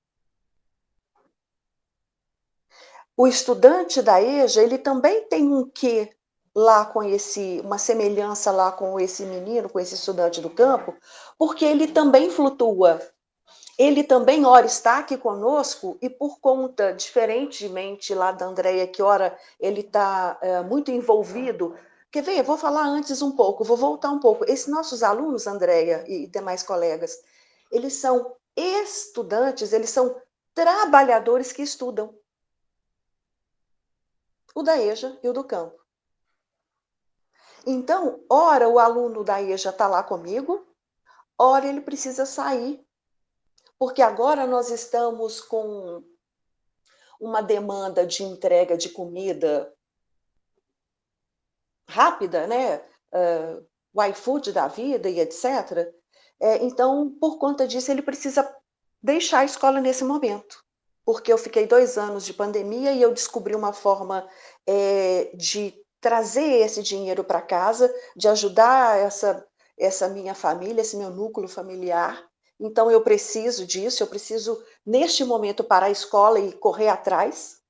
o estudante da EJA, ele também tem um quê lá com uma semelhança lá com esse menino, com esse estudante do campo, porque ele também flutua. Ele também, ora, está aqui conosco e por conta, diferentemente lá da Andréia, que ora ele está muito envolvido. Quer ver? Eu vou falar antes um pouco, vou voltar um pouco. Esses nossos alunos, Andréia e demais colegas, eles são estudantes, eles são trabalhadores que estudam. O da EJA e o do campo. Então, ora o aluno da EJA está lá comigo, ora ele precisa sair, porque agora nós estamos com uma demanda de entrega de comida rápida, né? O iFood da vida e etc. Então, por conta disso, ele precisa deixar a escola nesse momento, porque eu fiquei 2 anos de pandemia e eu descobri uma forma de trazer esse dinheiro para casa, de ajudar essa minha família, esse meu núcleo familiar. Então, eu preciso disso, eu preciso, neste momento, parar a escola e correr atrás.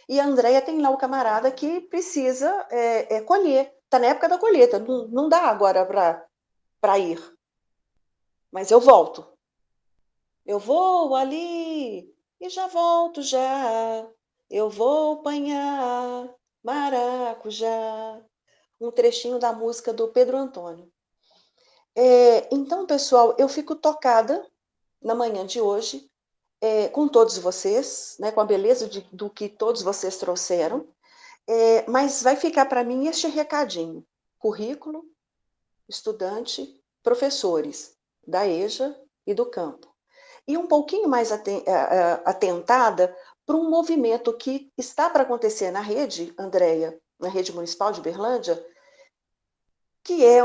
E a Andréia tem lá o camarada que precisa colher. Está na época da colheita, não dá agora para ir. Mas eu volto. Eu vou ali e já volto já. Eu vou apanhar maracujá. Um trechinho da música do Pedro Antônio. Então, pessoal, eu fico tocada na manhã de hoje com todos vocês, né, com a beleza do que todos vocês trouxeram, mas vai ficar para mim este recadinho: currículo, estudante, professores da EJA e do campo. E um pouquinho mais atentada para um movimento que está para acontecer na rede, Andréia, na rede municipal de Uberlândia, que é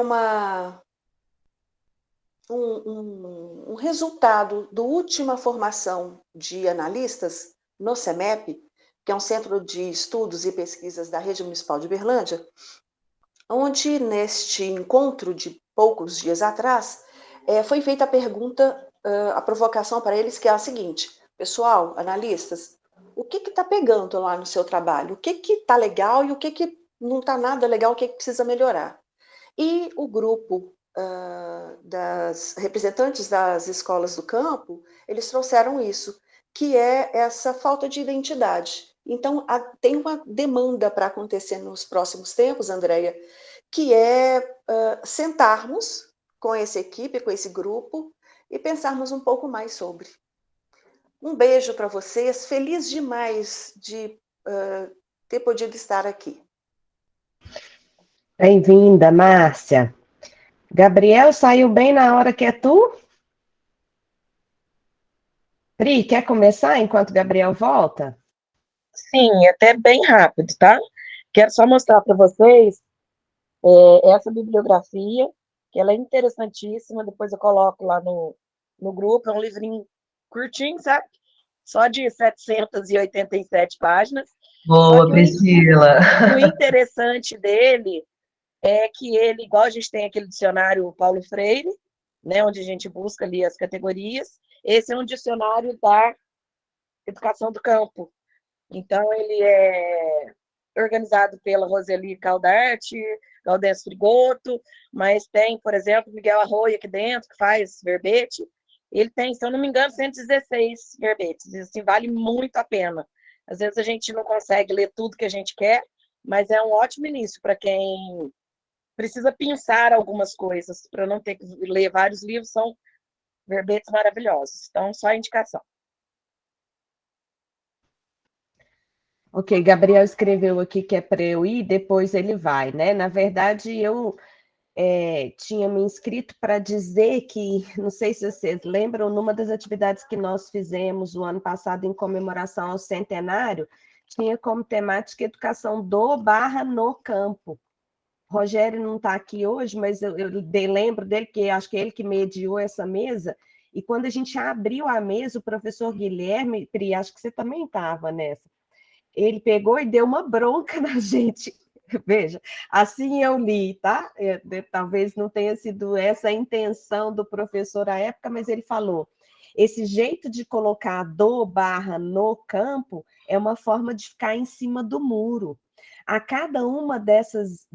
um resultado da última formação de analistas no CEMEP, que é um centro de estudos e pesquisas da rede municipal de Uberlândia, onde neste encontro de poucos dias atrás, foi feita a pergunta, a provocação para eles, que é a seguinte: pessoal, analistas, o que está pegando lá no seu trabalho? O que está legal e o que não está nada legal, o que precisa melhorar? E o grupo das representantes das escolas do campo, eles trouxeram isso, que é essa falta de identidade. Então, tem uma demanda para acontecer nos próximos tempos, Andréia, que é sentarmos com essa equipe, com esse grupo, e pensarmos um pouco mais sobre. Um beijo para vocês, feliz demais de ter podido estar aqui. Bem-vinda, Márcia. Gabriel saiu bem na hora que é tu? Pri, quer começar enquanto Gabriel volta? Sim, até bem rápido, tá? Quero só mostrar para vocês essa bibliografia, que ela é interessantíssima, depois eu coloco lá no grupo, é um livrinho curtinho, sabe? Só de 787 páginas. Boa, Priscila! O interessante dele é que ele, igual a gente tem aquele dicionário Paulo Freire, né, onde a gente busca ali as categorias, esse é um dicionário da educação do campo. Então, ele é organizado pela Roseli Caldarte, Gaudêncio Frigoto, mas tem, por exemplo, Miguel Arroio aqui dentro, que faz verbete. Ele tem, se eu não me engano, 116 verbetes. Isso assim, vale muito a pena. Às vezes a gente não consegue ler tudo que a gente quer, mas é um ótimo início para quem precisa pensar algumas coisas, para não ter que ler vários livros, são verbetes maravilhosos. Então, só indicação. Ok, Gabriel escreveu aqui que é para eu ir, depois ele vai, né? Na verdade, eu tinha me inscrito para dizer que, não sei se vocês lembram, numa das atividades que nós fizemos o ano passado em comemoração ao centenário, tinha como temática educação no campo. Rogério não está aqui hoje, mas eu lembro dele, que acho que é ele que mediou essa mesa, e quando a gente abriu a mesa, o professor Guilherme, Pri, acho que você também estava nessa, ele pegou e deu uma bronca na gente. Veja, assim eu li, tá? Talvez não tenha sido essa a intenção do professor à época, mas ele falou: esse jeito de colocar do barra no campo é uma forma de ficar em cima do muro. A cada uma dessas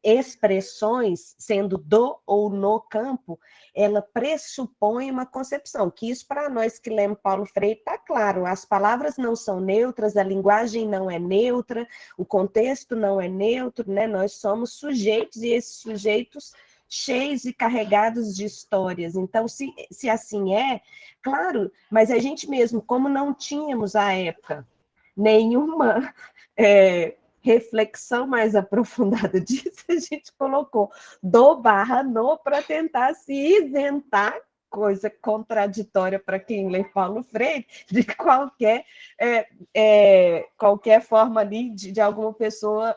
expressões, sendo do ou no campo, ela pressupõe uma concepção, que isso para nós que lemos Paulo Freire está claro, as palavras não são neutras, a linguagem não é neutra, o contexto não é neutro, né? Nós somos sujeitos, e esses sujeitos cheios e carregados de histórias. Então, se assim é, claro, mas a gente mesmo, como não tínhamos à época nenhuma reflexão mais aprofundada disso, a gente colocou do barra no para tentar se isentar, coisa contraditória para quem lê Paulo Freire, de qualquer forma ali de alguma pessoa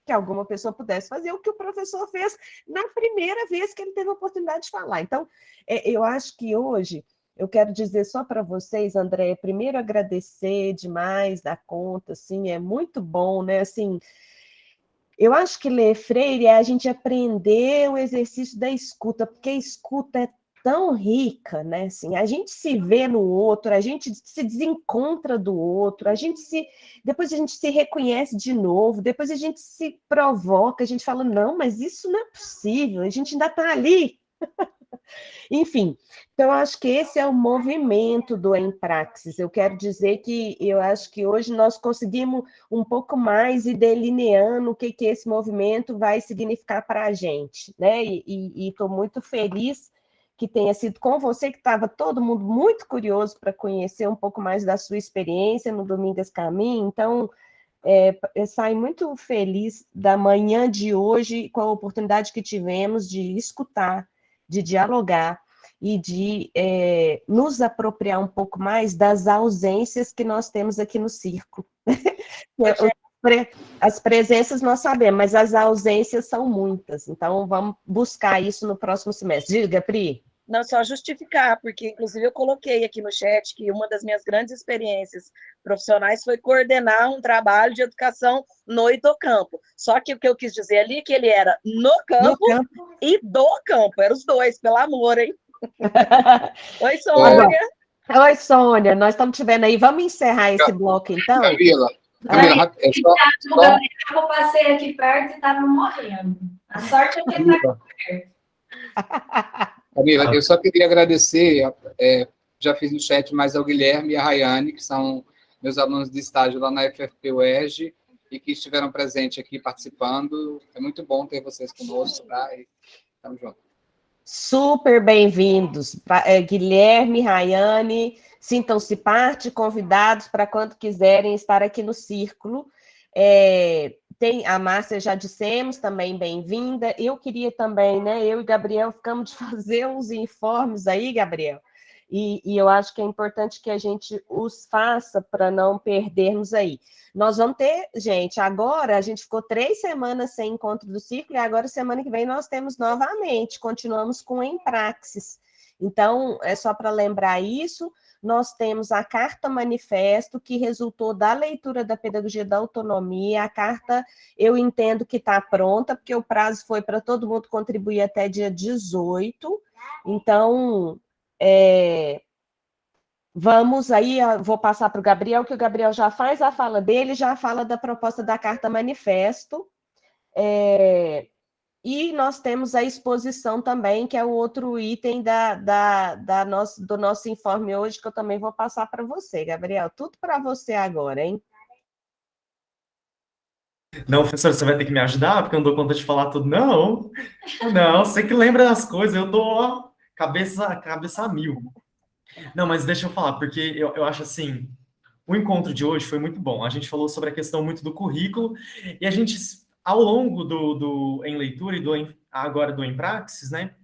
que alguma pessoa pudesse fazer o que o professor fez na primeira vez que ele teve a oportunidade de falar. Então, eu acho que hoje, eu quero dizer só para vocês, André, primeiro agradecer demais da conta, assim, é muito bom, né, assim, eu acho que ler Freire é a gente aprender o exercício da escuta, porque a escuta é tão rica, né, assim, a gente se vê no outro, a gente se desencontra do outro, depois a gente se reconhece de novo, depois a gente se provoca, a gente fala, não, mas isso não é possível, a gente ainda está ali. Enfim, então eu acho que esse é o movimento do Em Praxis. Eu quero dizer que eu acho que hoje nós conseguimos um pouco mais ir delineando o que esse movimento vai significar para a gente, né? E estou muito feliz que tenha sido com você, que estava todo mundo muito curioso para conhecer um pouco mais da sua experiência no Domingas Caminho. Então, eu saio muito feliz da manhã de hoje com a oportunidade que tivemos de escutar, de dialogar e de nos apropriar um pouco mais das ausências que nós temos aqui no círculo. As presenças nós sabemos, mas as ausências são muitas. Então, vamos buscar isso no próximo semestre. Diga, Pri. Não, só justificar, porque, inclusive, eu coloquei aqui no chat que uma das minhas grandes experiências profissionais foi coordenar um trabalho de educação no e do campo. Só que o que eu quis dizer ali é que ele era no campo e do campo. Eram os dois, pelo amor, hein? Oi, Sônia. Oi, Sônia. Nós estamos te vendo aí. Vamos encerrar esse bloco, então? Camila, eu passei aqui perto e estava morrendo. A sorte é que ele está perto. Camila, eu só queria agradecer, já fiz no chat, mais ao Guilherme e à Rayane, que são meus alunos de estágio lá na FFP-UERJ e que estiveram presentes aqui participando. É muito bom ter vocês conosco, tá? E estamos juntos. Super bem-vindos, Guilherme, Rayane, sintam-se parte, convidados para quando quiserem estar aqui no Círculo. Tem a Márcia, já dissemos, também bem-vinda. Eu queria também, né, eu e Gabriel ficamos de fazer uns informes aí, Gabriel, e eu acho que é importante que a gente os faça para não perdermos aí. Nós vamos ter, gente, agora a gente ficou 3 semanas sem encontro do Círculo, e agora semana que vem nós temos novamente, continuamos com o Em Praxis. Então, é só para lembrar isso. Nós temos a carta manifesto, que resultou da leitura da pedagogia da autonomia. A carta, eu entendo que está pronta, porque o prazo foi para todo mundo contribuir até dia 18. Então, vamos aí, vou passar para o Gabriel, que o Gabriel já faz a fala dele, já fala da proposta da carta manifesto. E nós temos a exposição também, que é o outro item do nosso informe hoje, que eu também vou passar para você, Gabriel. Tudo para você agora, hein? Não, professor, você vai ter que me ajudar, porque eu não dou conta de falar tudo. Não, você que lembra das coisas, eu dou cabeça a mil. Não, mas deixa eu falar, porque eu acho assim, o encontro de hoje foi muito bom. A gente falou sobre a questão muito do currículo, e a gente... Ao longo do Em Leitura e agora do Em Praxis, né,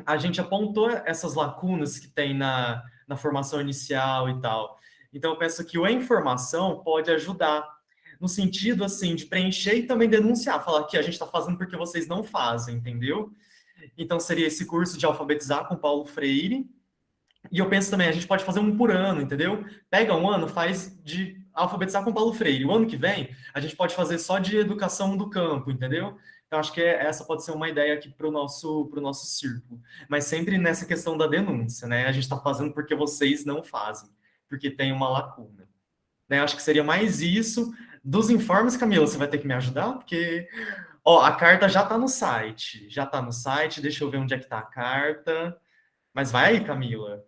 a gente apontou essas lacunas que tem na formação inicial e tal. Então, eu penso que o Em Formação pode ajudar, no sentido, assim, de preencher e também denunciar, falar que a gente está fazendo porque vocês não fazem, entendeu? Então, seria esse curso de alfabetizar com Paulo Freire. E eu penso também, a gente pode fazer um por ano, entendeu? Pega um ano, faz de alfabetizar com Paulo Freire. O ano que vem, a gente pode fazer só de educação do campo, entendeu? Então, acho que essa pode ser uma ideia aqui para o nosso círculo. Mas sempre nessa questão da denúncia, né? A gente está fazendo porque vocês não fazem, porque tem uma lacuna. Né? Acho que seria mais isso. Dos informes, Camila, você vai ter que me ajudar? Porque, ó, a carta já está no site. Já está no site, deixa eu ver onde é que está a carta. Mas vai aí, Camila.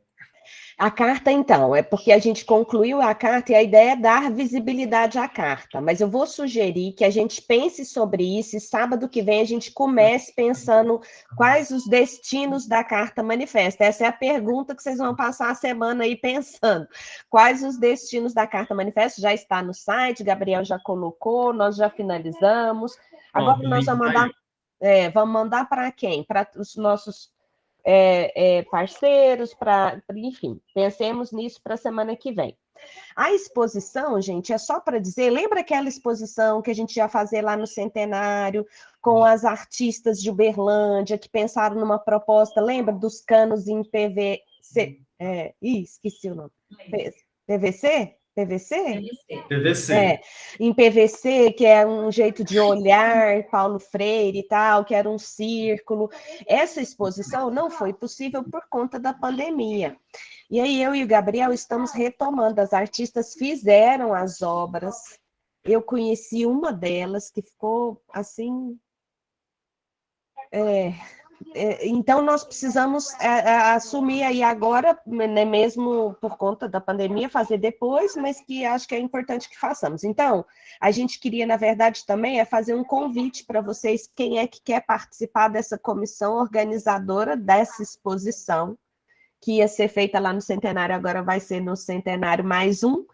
A carta, então, é porque a gente concluiu a carta e a ideia é dar visibilidade à carta, mas eu vou sugerir que a gente pense sobre isso e sábado que vem a gente comece pensando quais os destinos da carta manifesta. Essa é a pergunta que vocês vão passar a semana aí pensando. Quais os destinos da carta manifesta? Já está no site, Gabriel já colocou, nós já finalizamos. Agora nós vamos mandar para quem? Para os nossos parceiros, enfim, pensemos nisso para a semana que vem. A exposição, gente, é só para dizer, lembra aquela exposição que a gente ia fazer lá no Centenário, com as artistas de Uberlândia, que pensaram numa proposta, lembra dos canos em PVC? Esqueci o nome. PVC? PVC? PVC. Em PVC, que é um jeito de olhar, Paulo Freire e tal, que era um círculo. Essa exposição não foi possível por conta da pandemia. E aí eu e o Gabriel estamos retomando, as artistas fizeram as obras, eu conheci uma delas que ficou assim... Então, nós precisamos assumir aí agora, né, mesmo por conta da pandemia, fazer depois, mas que acho que é importante que façamos. Então, a gente queria, na verdade, também fazer um convite para vocês, quem é que quer participar dessa comissão organizadora dessa exposição, que ia ser feita lá no Centenário, agora vai ser no Centenário mais um,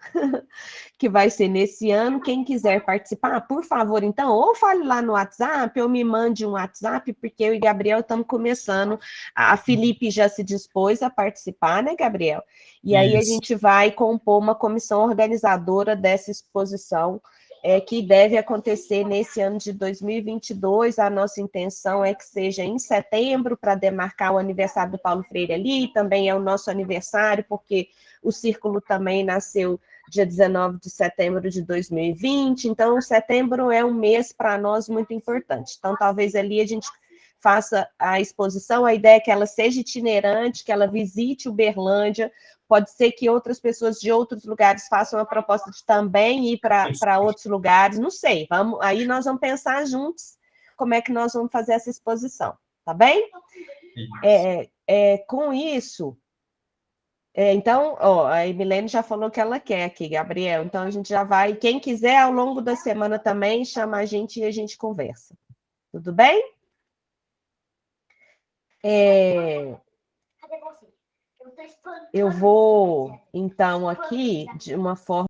que vai ser nesse ano. Quem quiser participar, por favor, então, ou fale lá no WhatsApp, ou me mande um WhatsApp, porque eu e Gabriel estamos começando. A Felipe já se dispôs a participar, né, Gabriel? E aí a gente vai compor uma comissão organizadora dessa exposição, que deve acontecer nesse ano de 2022. A nossa intenção é que seja em setembro, para demarcar o aniversário do Paulo Freire ali, também é o nosso aniversário, porque o Círculo também nasceu dia 19 de setembro de 2020, então setembro é um mês para nós muito importante. Então, talvez ali a gente faça a exposição, a ideia é que ela seja itinerante, que ela visite Uberlândia, pode ser que outras pessoas de outros lugares façam a proposta de também ir para outros lugares, não sei, aí nós vamos pensar juntos como é que nós vamos fazer essa exposição, tá bem? Com isso, então, a Emilene já falou que ela quer aqui, Gabriel, então a gente já vai, quem quiser ao longo da semana também, chama a gente e a gente conversa, tudo bem? Eu vou, então, aqui, de uma forma